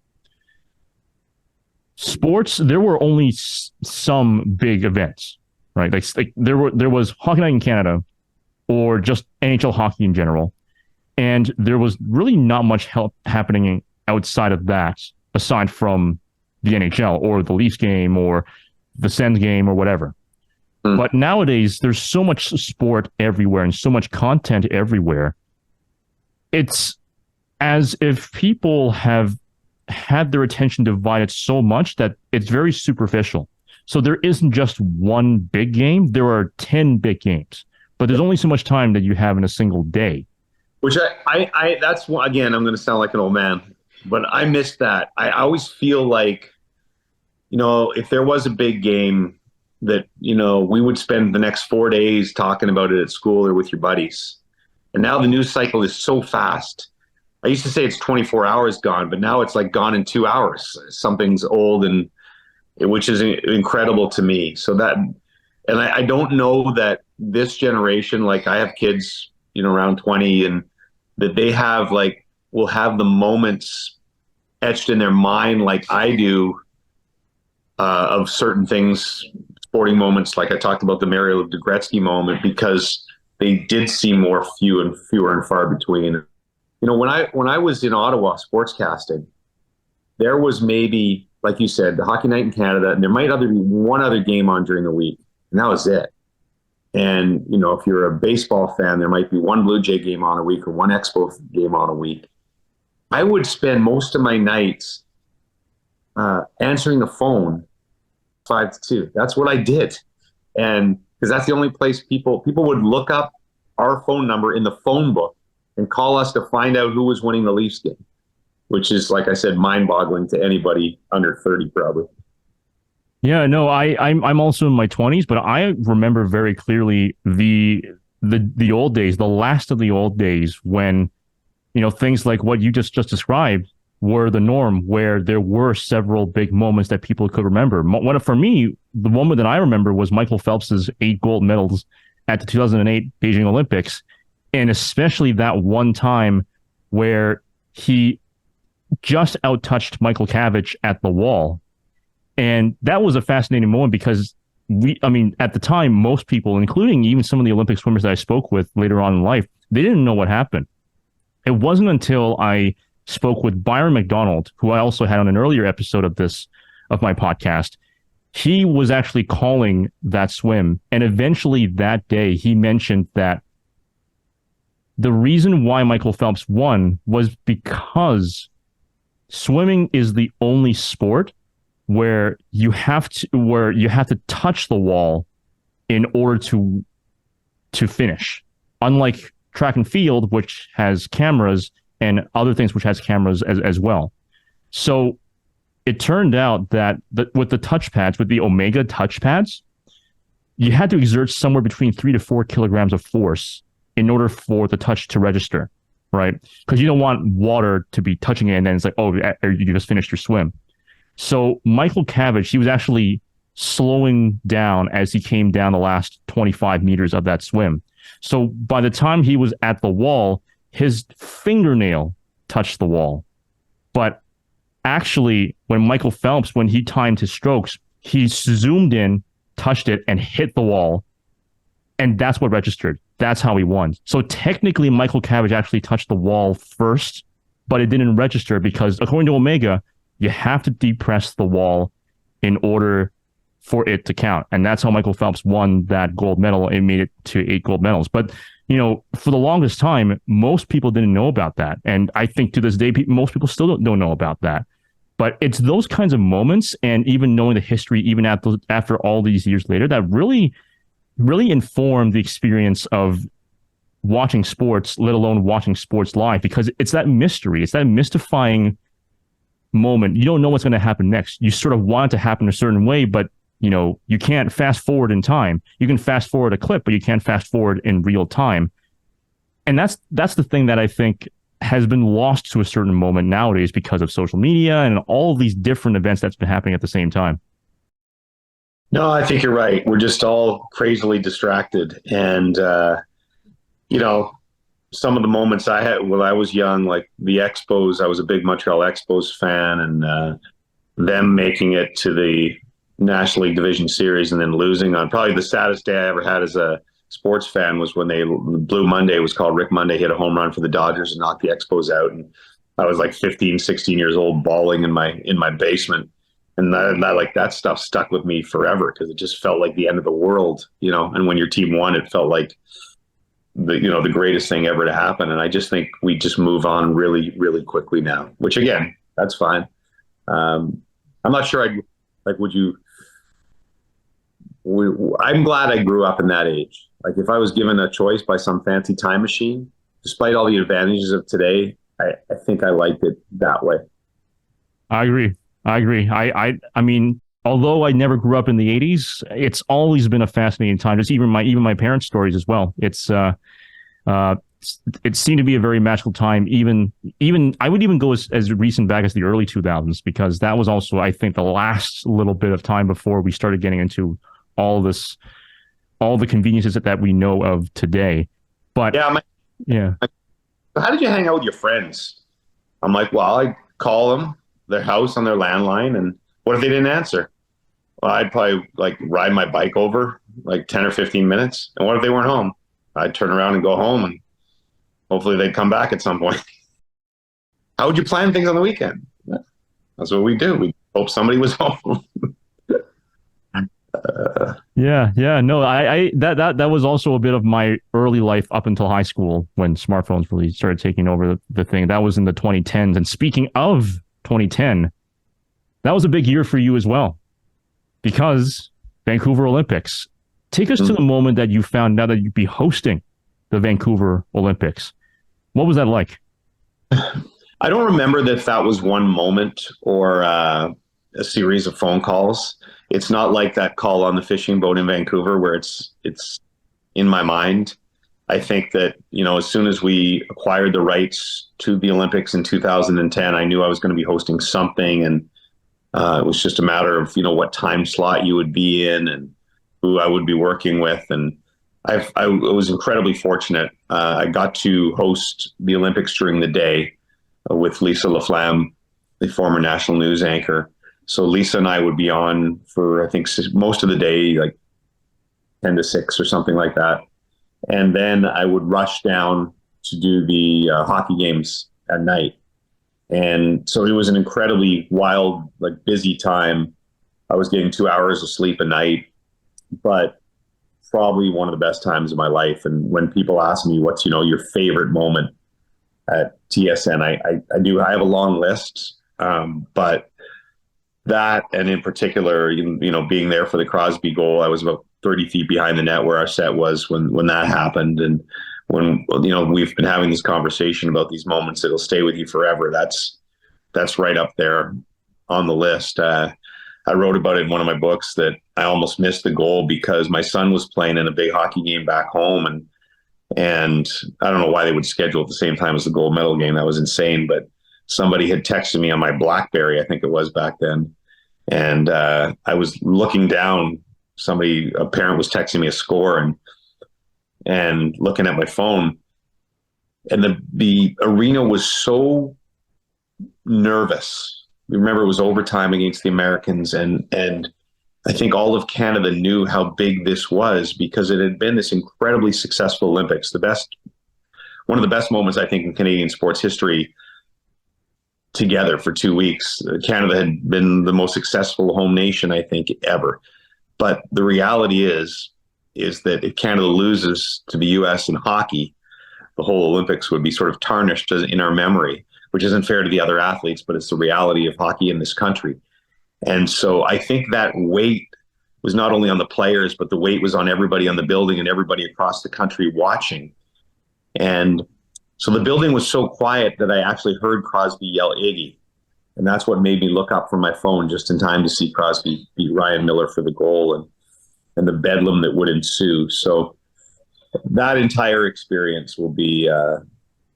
sports, there were only some big events, right? Like there was Hockey Night in Canada, or just NHL hockey in general, and there was really not much help happening outside of that, aside from the NHL or the Leafs game or the Sens game or whatever. But nowadays, there's so much sport everywhere and so much content everywhere. It's as if people have had their attention divided so much that it's very superficial. So there isn't just one big game. There are 10 big games, but there's only so much time that you have in a single day. Which that's again, I'm going to sound like an old man, but I miss that. I always feel like, if there was a big game that, we would spend the next 4 days talking about it at school or with your buddies. And now the news cycle is so fast. I used to say it's 24 hours gone, but now it's like gone in 2 hours. Something's old, and which is incredible to me. So that, and I don't know that this generation, like I have kids, around 20, and that they have will have the moments etched in their mind like I do, of certain things, sporting moments. Like I talked about the Mario Gretzky moment, because they did seem fewer and far between. When I was in Ottawa sportscasting, there was maybe, like you said, the Hockey Night in Canada, and there might be one other game on during the week, and that was it. And, if you're a baseball fan, there might be one Blue Jay game on a week or one Expo game on a week. I would spend most of my nights answering the phone 5 to 2. That's what I did. And because that's the only place people would look up our phone number in the phone book and call us to find out who was winning the Leafs game, which is, like I said, mind-boggling to anybody under 30, probably. Yeah, no, I'm also in my 20s, but I remember very clearly the old days, the last of the old days, when things like what you just described were the norm, where there were several big moments that people could remember. For me, the moment that I remember was Michael Phelps's 8 gold medals at the 2008 Beijing Olympics. And especially that one time where he just outtouched Michael Cavich at the wall. And that was a fascinating moment because at the time, most people, including even some of the Olympic swimmers that I spoke with later on in life, they didn't know what happened. It wasn't until I spoke with Byron McDonald, who I also had on an earlier episode of my podcast. He was actually calling that swim. And eventually that day, he mentioned that the reason why Michael Phelps won was because swimming is the only sport where you have to touch the wall in order to finish. Unlike track and field, which has cameras, and other things which has cameras as well. So it turned out that with the touch pads, with the Omega touch pads, you had to exert somewhere between 3 to 4 kilograms of force in order for the touch to register, right? Because you don't want water to be touching it and then it's like, oh, you just finished your swim. So Michael Cavich, he was actually slowing down as he came down the last 25 meters of that swim. So by the time he was at the wall, his fingernail touched the wall. But actually, when Michael Phelps, when he timed his strokes, he zoomed in, touched it, and hit the wall. And that's what registered. That's how he won. So technically, Michael Cavich actually touched the wall first, but it didn't register because, according to Omega, you have to depress the wall in order for it to count. And that's how Michael Phelps won that gold medal and made it to 8 gold medals. But, for the longest time, most people didn't know about that. And I think to this day, most people still don't know about that. But it's those kinds of moments, and even knowing the history, even after all these years later, that really, really informed the experience of watching sports, let alone watching sports live, because it's that mystery. It's that mystifying moment. You don't know what's going to happen next. You sort of want it to happen a certain way, but you can't fast forward in time. You can fast forward a clip, but you can't fast forward in real time. And that's the thing that I think has been lost to a certain moment nowadays because of social media and all of these different events that's been happening at the same time. No, I think you're right. We're just all crazily distracted. And, some of the moments I had when I was young, like the Expos, I was a big Montreal Expos fan. And, them making it to the National League Division Series and then losing on probably the saddest day I ever had as a sports fan was when Blue Monday was called. Rick Monday hit a home run for the Dodgers and knocked the Expos out. And I was like 15, 16 years old, bawling in my basement. And that stuff stuck with me forever because it just felt like the end of the world, and when your team won, it felt like the greatest thing ever to happen. And I just think we just move on really, really quickly now, which again, that's fine. I'm not sure I'm glad I grew up in that age. Like if I was given a choice by some fancy time machine, despite all the advantages of today, I think I liked it that way. I agree. I mean, although I never grew up in the 80s, it's always been a fascinating time. Just even my parents' stories as well. It seemed to be a very magical time. Even I would even go as recent back as the early 2000s, because that was also, I think, the last little bit of time before we started getting into all the conveniences that we know of today. But yeah. How did you hang out with your friends? I'm like, well, I'd call them their house on their landline, and what if they didn't answer? Well, I'd probably ride my bike over 10 or 15 minutes. And what if they weren't home? I'd turn around and go home, and hopefully they'd come back at some point. How would you plan things on the weekend? That's what we do. We hope somebody was home. No, that was also a bit of my early life up until high school when smartphones really started taking over the thing. That was in the 2010s. And speaking of 2010, that was a big year for you as well, because Vancouver Olympics. Take us to the moment that you found out that you'd be hosting the Vancouver Olympics. What was that like? I don't remember that was one moment or a series of phone calls. It's not like that call on the fishing boat in Vancouver where it's in my mind. I think that, as soon as we acquired the rights to the Olympics in 2010, I knew I was going to be hosting something. And it was just a matter of, what time slot you would be in and who I would be working with. And I was incredibly fortunate. I got to host the Olympics during the day with Lisa Laflamme, the former national news anchor. So Lisa and I would be on for, I think, most of the day, 10 to 6 or something like that. And then I would rush down to do the hockey games at night. And so it was an incredibly wild, busy time. I was getting 2 hours of sleep a night, but probably one of the best times of my life. And when people ask me what's, your favorite moment at TSN, I have a long list, but that, and in particular, being there for the Crosby goal, I was about 30 feet behind the net where our set was when that happened. And when, we've been having this conversation about these moments that'll stay with you forever. That's right up there on the list. I wrote about it in one of my books that I almost missed the goal because my son was playing in a big hockey game back home. And I don't know why they would schedule at the same time as the gold medal game. That was insane. But somebody had texted me on my BlackBerry, I think it was back then. And I was looking down, a parent was texting me a score and looking at my phone. And the arena was so nervous. Remember, it was overtime against the Americans. And I think all of Canada knew how big this was because it had been this incredibly successful Olympics. One of the best moments, I think, in Canadian sports history together for 2 weeks. Canada had been the most successful home nation, I think, ever. But the reality is that if Canada loses to the U.S. in hockey, the whole Olympics would be sort of tarnished in our memory, which isn't fair to the other athletes, but it's the reality of hockey in this country. And so I think that weight was not only on the players, but the weight was on everybody on the building and everybody across the country watching. And so the building was so quiet that I actually heard Crosby yell Iggy. And that's what made me look up from my phone just in time to see Crosby beat Ryan Miller for the goal and the bedlam that would ensue. So that entire experience will be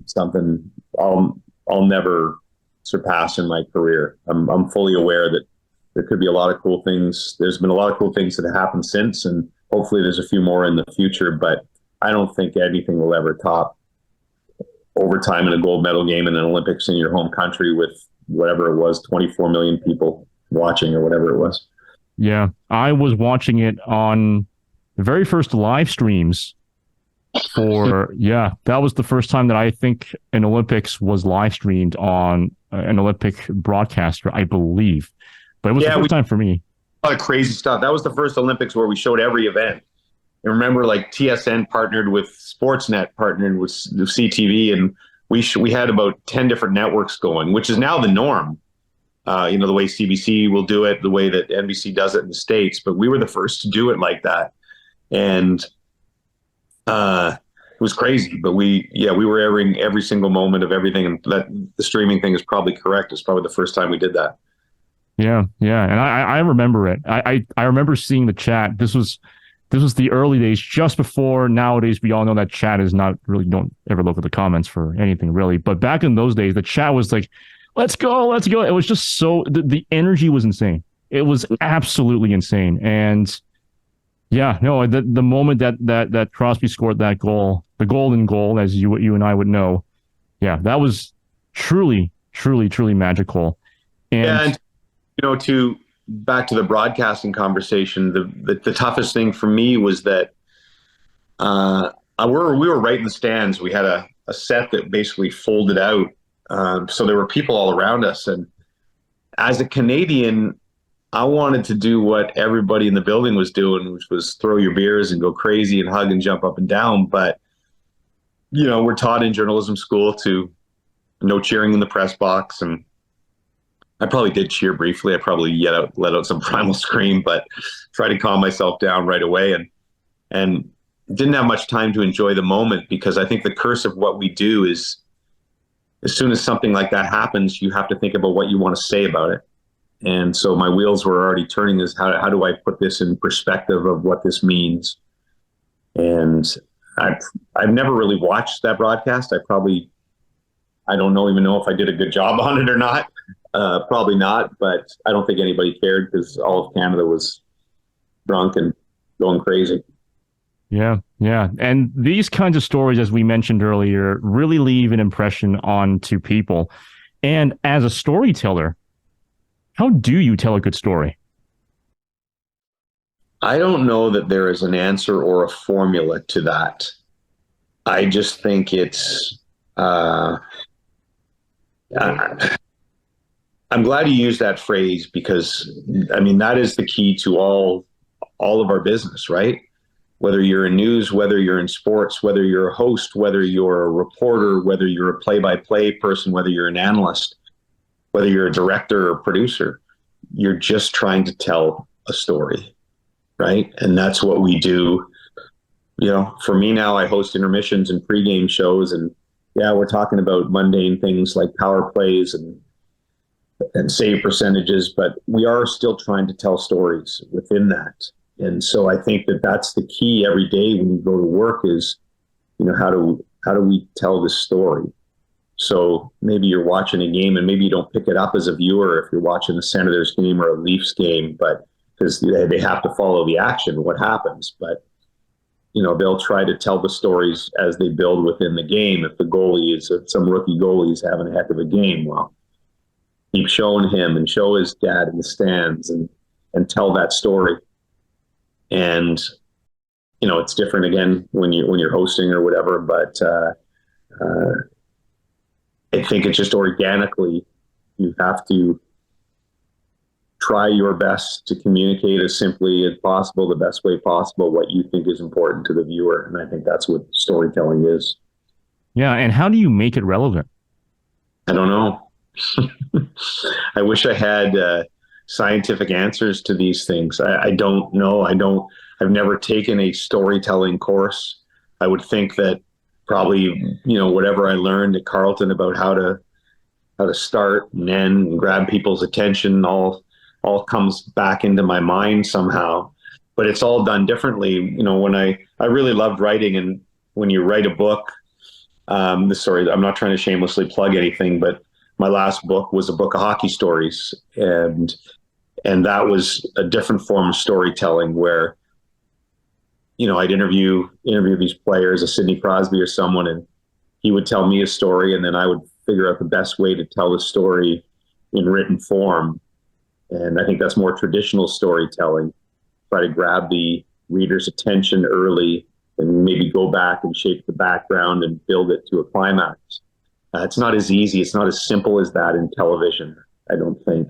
something I'll never surpass in my career. I'm fully aware that there could be a lot of cool things. There's been a lot of cool things that have happened since, and hopefully there's a few more in the future, but I don't think anything will ever top overtime in a gold medal game in an Olympics in your home country with whatever it was, 24 million people watching or whatever it was. Yeah, I was watching it on the very first live streams for, yeah, that was the first time that I think an Olympics was live streamed on an Olympic broadcaster, I believe. But it was the first time for me. A lot of crazy stuff. That was the first Olympics where we showed every event. I remember like TSN partnered with Sportsnet, partnered with CTV, and we had about 10 different networks going, which is now the norm. The way CBC will do it, the way that NBC does it in the States, but we were the first to do it like that. And it was crazy, but we were airing every single moment of everything. And the streaming thing is probably correct. It's probably the first time we did that. Yeah. And I remember it. I remember seeing the chat. This was the early days, just before nowadays we all know that chat is not really, don't ever look at the comments for anything really. But back in those days, the chat was like, let's go. It was just so, the energy was insane. It was absolutely insane. And yeah, no, the moment that Crosby scored that goal, the golden goal, as you and I would know, yeah, that was truly, truly, truly magical. And back to the broadcasting conversation, the toughest thing for me was that we were right in the stands. We had a set that basically folded out. So there were people all around us. And as a Canadian, I wanted to do what everybody in the building was doing, which was throw your beers and go crazy and hug and jump up and down. But, we're taught in journalism school to no cheering in the press box. And I probably did cheer briefly. I probably let out some primal scream, but tried to calm myself down right away and didn't have much time to enjoy the moment, because I think the curse of what we do is, as soon as something like that happens, you have to think about what you want to say about it. And so my wheels were already turning. Is how do I put this in perspective of what this means? And I've never really watched that broadcast. I don't even know if I did a good job on it or not. Probably not, but I don't think anybody cared, because all of Canada was drunk and going crazy. Yeah. And these kinds of stories, as we mentioned earlier, really leave an impression onto people. And as a storyteller, how do you tell a good story? I don't know that there is an answer or a formula to that. I just think it's I'm glad you used that phrase, because that is the key to all of our business, right? Whether you're in news, whether you're in sports, whether you're a host, whether you're a reporter, whether you're a play-by-play person, whether you're an analyst, whether you're a director or producer, you're just trying to tell a story, right? And that's what we do. For me now, I host intermissions and pregame shows, and we're talking about mundane things like power plays and save percentages, but we are still trying to tell stories within that. And so I think that that's the key every day when you go to work is, how do we tell this story? So maybe you're watching a game and maybe you don't pick it up as a viewer if you're watching a Senators game or a Leafs game, but because they have to follow the action, what happens. But, they'll try to tell the stories as they build within the game. If some rookie goalie is having a heck of a game, well, keep showing him and show his dad in the stands and tell that story. And, it's different again when you're hosting or whatever, but I think it's just organically, you have to try your best to communicate as simply as possible, the best way possible, what you think is important to the viewer. And I think that's what storytelling is. Yeah. And how do you make it relevant? I don't know. I wish I had scientific answers to these things. I don't know. I've never taken a storytelling course. I would think that probably, whatever I learned at Carlton about how to start and end and grab people's attention all comes back into my mind somehow. But it's all done differently. When I really loved writing, and when you write a book, I'm not trying to shamelessly plug anything, but my last book was a book of hockey stories, and that was a different form of storytelling where, I'd interview these players, a Sidney Crosby or someone, and he would tell me a story, and then I would figure out the best way to tell the story in written form. And I think that's more traditional storytelling. Try to grab the reader's attention early and maybe go back and shape the background and build it to a climax. It's not as easy. It's not as simple as that in television, I don't think.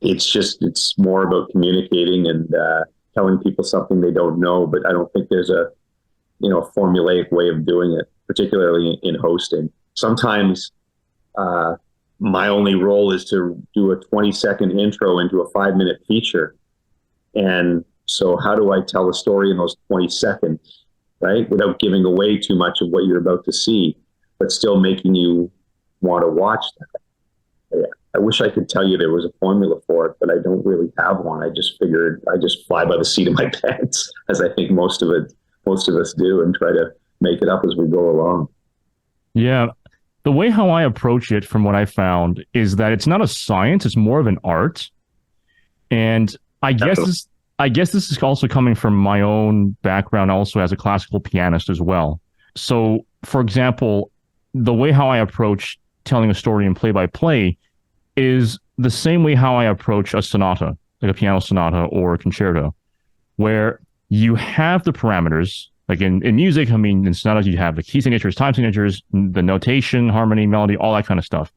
It's more about communicating and telling people something they don't know, but I don't think there's a formulaic way of doing it, particularly in hosting. Sometimes my only role is to do a 20-second intro into a 5-minute feature. And so how do I tell a story in those 20 seconds, right? Without giving away too much of what you're about to see, but still making you want to watch that. I wish I could tell you there was a formula for it, but I don't really have one. I just figured I just fly by the seat of my pants, as I think most of us do, and try to make it up as we go along. Yeah. The way how I approach it, from what I found, is that it's not a science, it's more of an art. And I guess this is also coming from my own background also as a classical pianist as well. So, for example, the way how I approach telling a story in play-by-play is the same way how I approach a sonata, like a piano sonata or a concerto, where you have the parameters. Like in music, I mean, in sonatas, you have the key signatures, time signatures, the notation, harmony, melody, all that kind of stuff.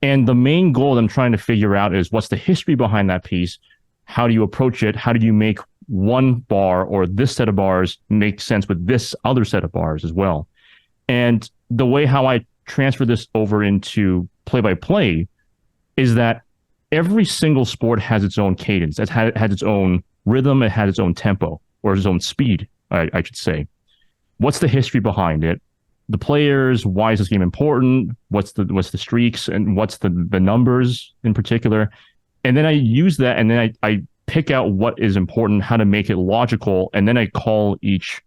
And the main goal that I'm trying to figure out is what's the history behind that piece? How do you approach it? How do you make one bar or this set of bars make sense with this other set of bars as well? And the way how I transfer this over into play-by-play is that every single sport has its own cadence. It has its own rhythm. It has its own tempo, or its own speed, I should say. What's the history behind it? The players, why is this game important? What's the streaks, and what's the numbers in particular? And then I use that, and then I pick out what is important, how to make it logical, and then I call each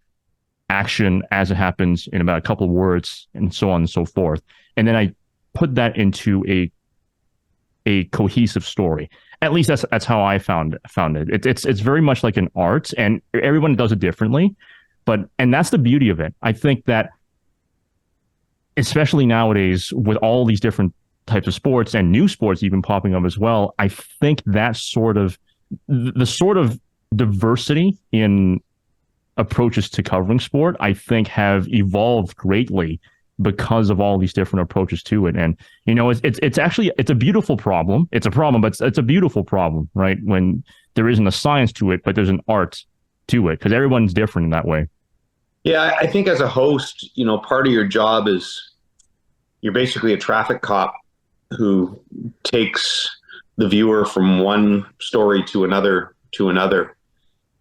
action as it happens in about a couple of words, and so on and so forth. And then I put that into a cohesive story. At least that's how I found it. It's very much like an art, and everyone does it differently. And that's the beauty of it. I think that, especially nowadays with all these different types of sports and new sports even popping up as well, I think that the sort of diversity in approaches to covering sport, I think, have evolved greatly because of all these different approaches to it. And it's actually a beautiful problem. It's a problem, but it's a beautiful problem, right? When there isn't a science to it, but there's an art to it, because everyone's different in that way. Yeah, I think as a host, part of your job is you're basically a traffic cop who takes the viewer from one story to another.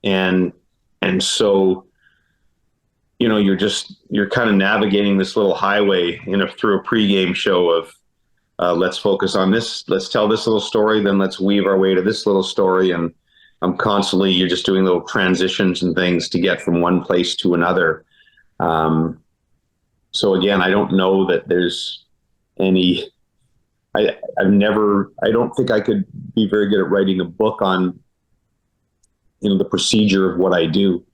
And so, you're kind of navigating this little highway through a pregame show of let's focus on this, let's tell this little story, then let's weave our way to this little story. And you're just doing little transitions and things to get from one place to another. So again, I don't know that there's any, I don't think I could be very good at writing a book on, the procedure of what I do,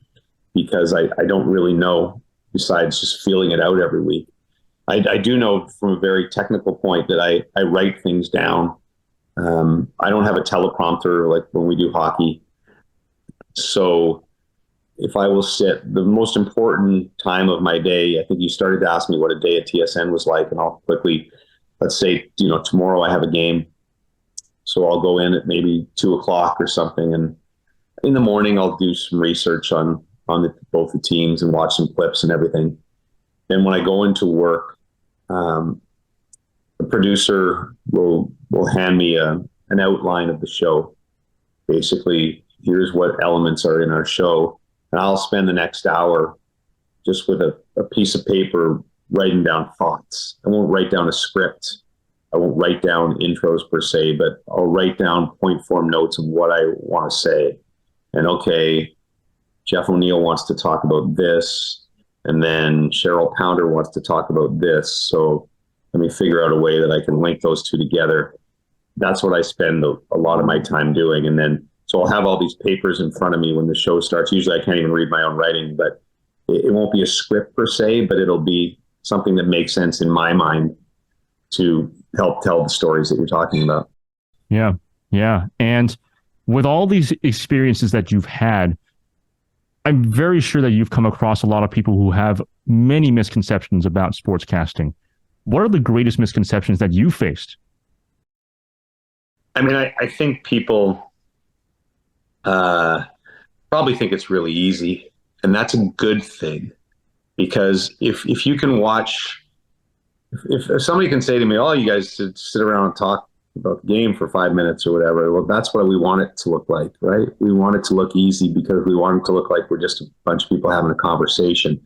because I don't really know, besides just feeling it out every week. I do know from a very technical point that I write things down. I don't have a teleprompter like when we do hockey. So if I will sit, the most important time of my day, I think you started to ask me what a day at TSN was like, and I'll quickly, let's say, tomorrow I have a game. So I'll go in at maybe 2:00 or something. And in the morning, I'll do some research on both the teams and watch some clips and everything. Then when I go into work, the producer will hand me an outline of the show. Basically, here's what elements are in our show. And I'll spend the next hour just with a piece of paper writing down thoughts. I won't write down a script. I won't write down intros per se, but I'll write down point form notes of what I want to say. And okay, Jeff O'Neill wants to talk about this, and then Cheryl Pounder wants to talk about this. So let me figure out a way that I can link those two together. That's what I spend a lot of my time doing. And then, so I'll have all these papers in front of me when the show starts. Usually I can't even read my own writing, but it won't be a script per se, but it'll be something that makes sense in my mind to help tell the stories that you're talking about. Yeah. Yeah. And with all these experiences that you've had, I'm very sure that you've come across a lot of people who have many misconceptions about sportscasting. What are the greatest misconceptions that you faced? I mean, I think people uh, probably think it's really easy, and that's a good thing because if you can watch, if somebody can say to me, "Oh, you guys sit around and talk about the game for 5 minutes or whatever," well, that's what we want it to look like, right? We want it to look easy because we want it to look like we're just a bunch of people having a conversation.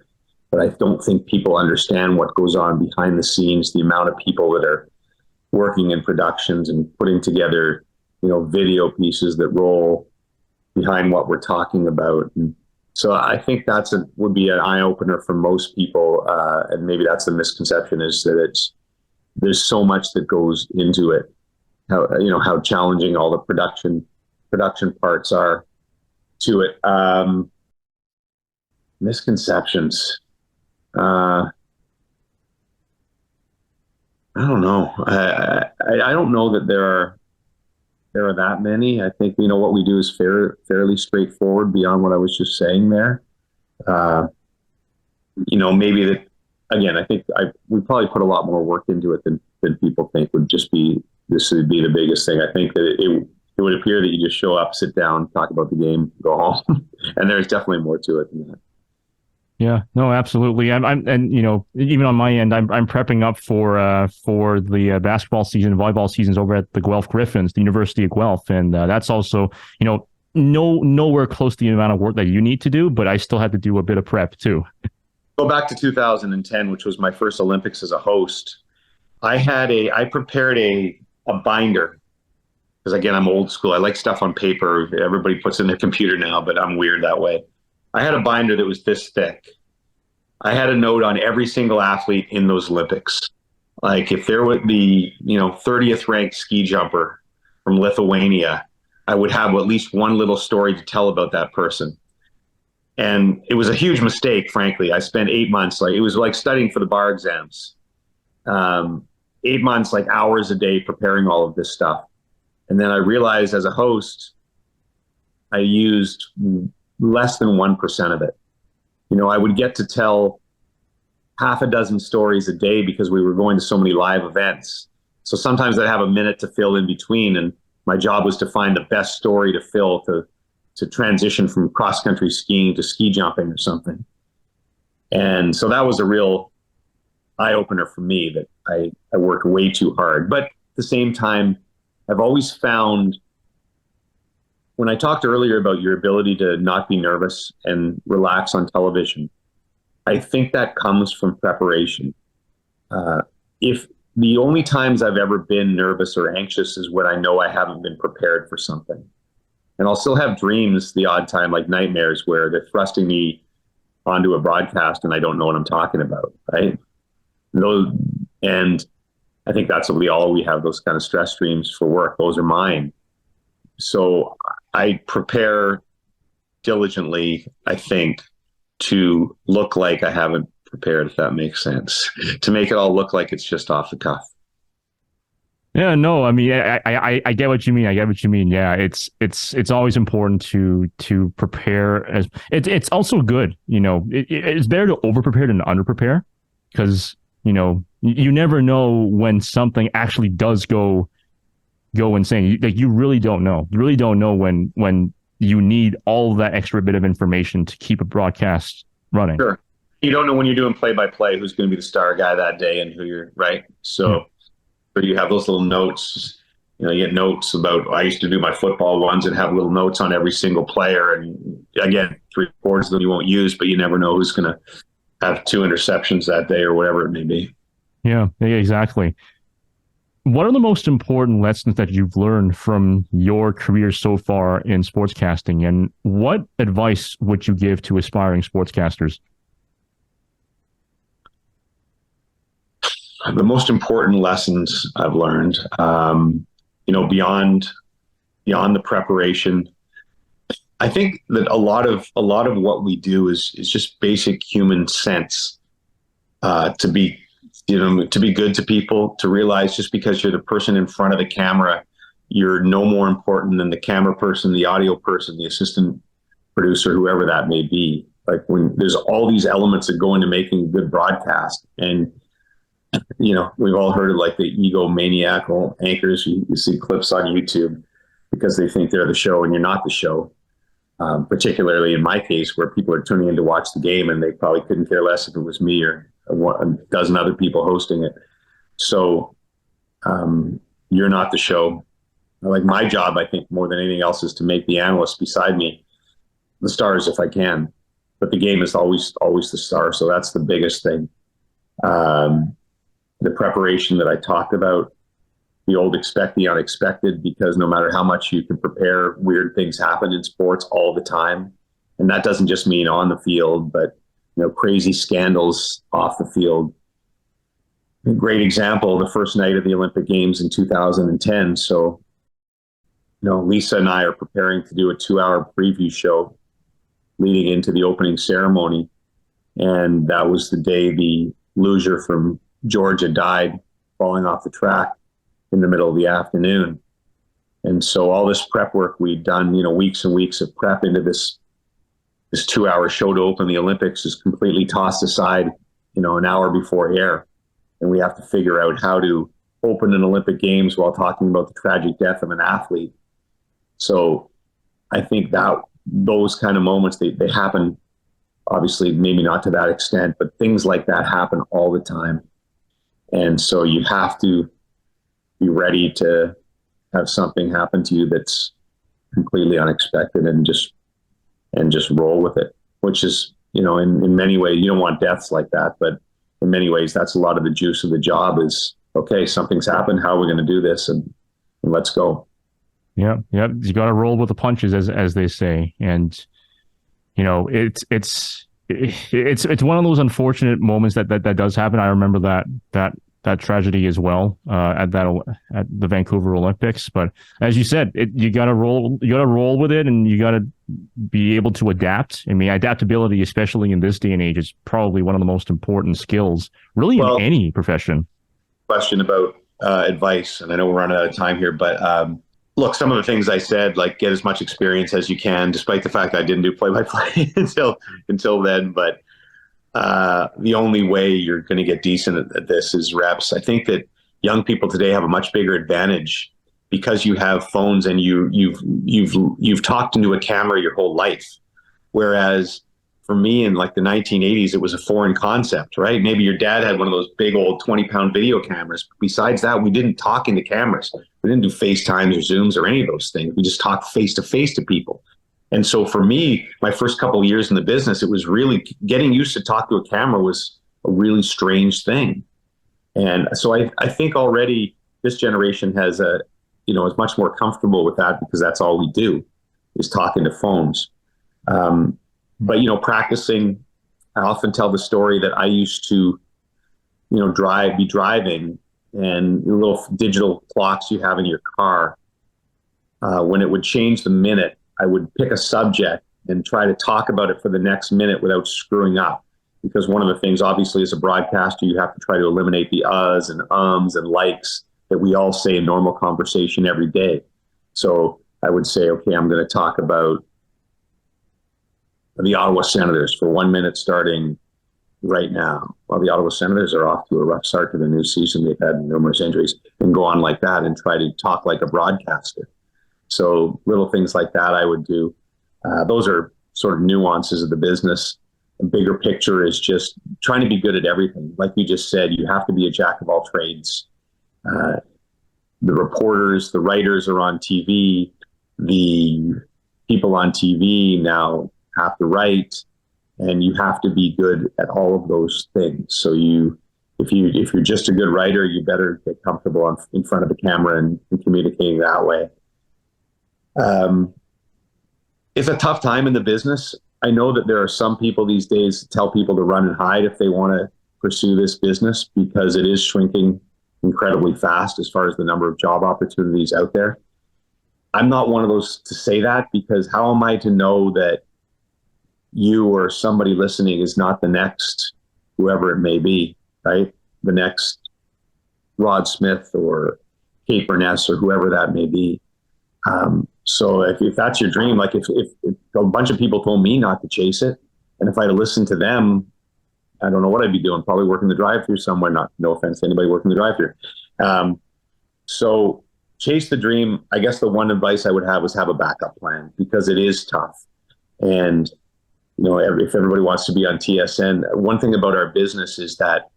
But I don't think people understand what goes on behind the scenes, the amount of people that are working in productions and putting together, video pieces that roll behind what we're talking about. And so I think would be an eye opener for most people, and maybe that's the misconception, is that there's so much that goes into it. How challenging all the production parts are to it. Misconceptions. I don't know. I don't know that there are that many. I think what we do is fairly straightforward beyond what I was just saying there. Uh, Maybe that again. I think we probably put a lot more work into it than people think. This would be the biggest thing. I think that it would appear that you just show up, sit down, talk about the game, go home, and there's definitely more to it than that. Yeah, no, absolutely. And even on my end, I'm prepping up for the basketball season, volleyball seasons over at the Guelph Griffins, the University of Guelph, and that's also nowhere close to the amount of work that you need to do, but I still had to do a bit of prep too. Go back to 2010, which was my first Olympics as a host. I prepared a binder because again, I'm old school. I like stuff on paper. Everybody puts in their computer now, but I'm weird that way. I had a binder that was this thick. I had a note on every single athlete in those Olympics. Like if there would be, 30th ranked ski jumper from Lithuania, I would have at least one little story to tell about that person. And it was a huge mistake, frankly. I spent 8 months, it was like studying for the bar exams. 8 months, like hours a day preparing all of this stuff. And then I realized as a host, I used less than 1% of it. I would get to tell half a dozen stories a day because we were going to so many live events. So sometimes I'd have a minute to fill in between, and my job was to find the best story to fill to transition from cross-country skiing to ski jumping or something. And so that was a real eye-opener for me that I worked way too hard. But at the same time, I've always found, when I talked earlier about your ability to not be nervous and relax on television, I think that comes from preparation. If the only times I've ever been nervous or anxious is when I know I haven't been prepared for something. And I'll still have dreams the odd time, like nightmares, where they're thrusting me onto a broadcast and I don't know what I'm talking about, right? And I think that's what we have those kind of stress dreams for work. Those are mine. So I prepare diligently, I think, to look like I haven't prepared, if that makes sense, to make it all look like it's just off the cuff. Yeah, no, I mean, I get what you mean. I get what you mean. Yeah, it's always important to prepare. As it's also good, it's better to over prepare than under prepare, because you never know when something actually does go insane. You really don't know. You really don't know when you need all that extra bit of information to keep a broadcast running. Sure. You don't know when you're doing play-by-play who's going to be the star guy that day and who you're, right? So you have those little notes. You get notes about, I used to do my football ones and have little notes on every single player. And again, 3/4 of them you won't use, but you never know who's going to have 2 interceptions that day or whatever it may be. Yeah, exactly. What are the most important lessons that you've learned from your career so far in sportscasting, and what advice would you give to aspiring sportscasters? The most important lessons I've learned, beyond the preparation, I think that a lot of what we do is just basic human sense, to be good to people, to realize just because you're the person in front of the camera, you're no more important than the camera person, the audio person, the assistant producer, whoever that may be. Like, when there's all these elements that go into making a good broadcast, and we've all heard of like the egomaniacal anchors. You see clips on YouTube because they think they're the show and you're not the show. Particularly in my case, where people are tuning in to watch the game and they probably couldn't care less if it was me or a dozen other people hosting it. So you're not the show. Like, my job, I think, more than anything else, is to make the analysts beside me the stars if I can. But the game is always the star. So that's the biggest thing. The preparation that I talked about, the old expect the unexpected, because no matter how much you can prepare, weird things happen in sports all the time. And that doesn't just mean on the field, but crazy scandals off the field. A great example, the first night of the Olympic Games in 2010. So, Lisa and I are preparing to do a 2-hour preview show leading into the opening ceremony. And that was the day the loser from Georgia died, falling off the track in the middle of the afternoon. And so all this prep work we'd done, weeks and weeks of prep into this 2-hour show to open the Olympics, is completely tossed aside, an hour before air. And we have to figure out how to open an Olympic Games while talking about the tragic death of an athlete. So I think that those kind of moments, they happen, obviously, maybe not to that extent, but things like that happen all the time. And so you have to be ready to have something happen to you that's completely unexpected, and just roll with it, which is, in many ways, you don't want deaths like that, but in many ways, that's a lot of the juice of the job is, okay, something's happened. How are we going to do this? And let's go. Yeah. You got to roll with the punches, as they say. And, it's one of those unfortunate moments that does happen. I remember that tragedy as well at the Vancouver Olympics. But as you said, you got to roll with it, and you got to be able to adapt. I mean, adaptability, especially in this day and age, is probably one of the most important skills, really, in any profession. Question about advice, and I know we're running out of time here, but look, some of the things I said, like, get as much experience as you can, despite the fact I didn't do play-by-play until then. But the only way you're going to get decent at this is reps. I think that young people today have a much bigger advantage because you have phones and you've talked into a camera your whole life. Whereas for me in like the 1980s, it was a foreign concept, right? Maybe your dad had one of those big old 20-pound video cameras. Besides that, we didn't talk into cameras. We didn't do FaceTimes or Zooms or any of those things. We just talked face to face to people. And so for me, my first couple of years in the business, it was really getting used to talk to a camera was a really strange thing. And so I think already this generation has is much more comfortable with that, because that's all we do is talk into phones. But practicing, I often tell the story that I used to, be driving, and the little digital clocks you have in your car, when it would change the minute, I would pick a subject and try to talk about it for the next minute without screwing up. Because one of the things, obviously, as a broadcaster, you have to try to eliminate the uhs and ums and likes that we all say in normal conversation every day. So I would say, okay, I'm going to talk about the Ottawa Senators for 1 minute starting right now. Well, the Ottawa Senators are off to a rough start to the new season. They've had numerous injuries, and go on like that and try to talk like a broadcaster. So little things like that I would do. Those are sort of nuances of the business. The bigger picture is just trying to be good at everything. Like you just said, you have to be a jack of all trades. The reporters, the writers are on TV. The people on TV now have to write, and you have to be good at all of those things. So if you're just a good writer, you better get comfortable in front of the camera and communicating that way. It's a tough time in the business. I know that there are some people these days that tell people to run and hide if they want to pursue this business, because it is shrinking incredibly fast as far as the number of job opportunities out there. I'm not one of those to say that, because how am I to know that you or somebody listening is not the next whoever it may be, right? The next Rod Smith or Kate Burness or whoever that may be. So if that's your dream, like if a bunch of people told me not to chase it, and if I had listened to them, I don't know what I'd be doing. Probably working the drive-thru somewhere. No offense to anybody working the drive-thru. So chase the dream. I guess the one advice I would have was have a backup plan, because it is tough. And if everybody wants to be on TSN, one thing about our business is that,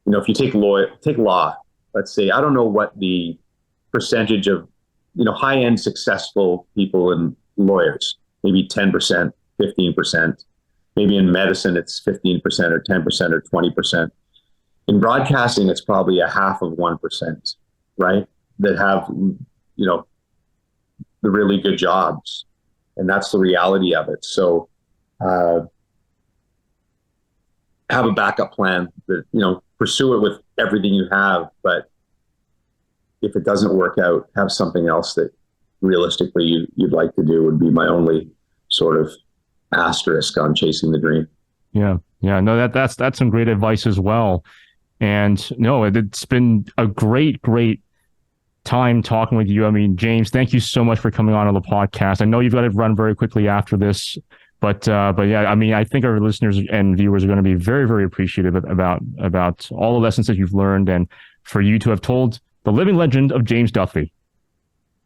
if you take law, let's say, I don't know what the percentage of, high-end successful people in lawyers, maybe 10%, 15%. Maybe in medicine, it's 15% or 10% or 20%. In broadcasting, it's probably a half of 1%, right? That have, the really good jobs. And that's the reality of it. So have a backup plan that, pursue it with everything you have. But if it doesn't work out, have something else that realistically you'd like to do, would be my only sort of asterisk on chasing the dream. Yeah. No, that's some great advice as well. And no, it's been a great time talking with you. I mean, James, thank you so much for coming on the podcast. I know you've got to run very quickly after this, but yeah, I mean, I think our listeners and viewers are going to be very, very appreciative about all the lessons that you've learned, and for you to have told the living legend of James Duthie.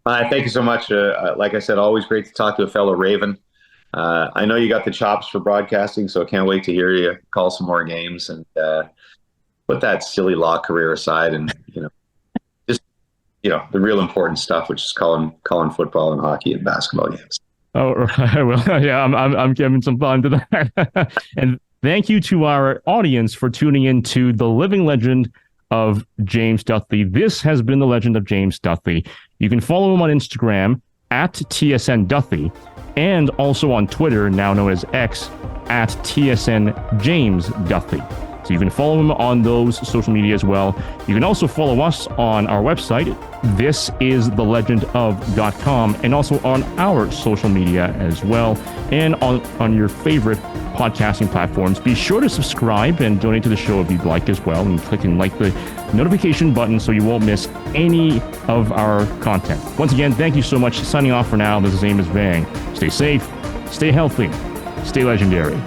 Thank you so much. Like I said, always great to talk to a fellow Raven. I know you got the chops for broadcasting, so I can't wait to hear you call some more games and put that silly law career aside, and just the real important stuff, which is calling football and hockey and basketball games. Oh, right. Well, yeah, I'm giving some fun to that. And thank you to our audience for tuning in to the living legend of James Duthie. This has been the legend of James Duthie. You can follow him on Instagram at TSN Duthie, and also on Twitter, now known as X, at TSN James Duthie. So you can follow him on those social media as well. You can also follow us on our website, thisisthelegendof.com, and also on our social media as well, and on your favorite podcasting platforms. Be sure to subscribe and donate to the show if you'd like as well, and click and like the notification button so you won't miss any of our content. Once again, thank you so much. Signing off for now, this is Amos Vang. Stay safe, stay healthy, stay legendary.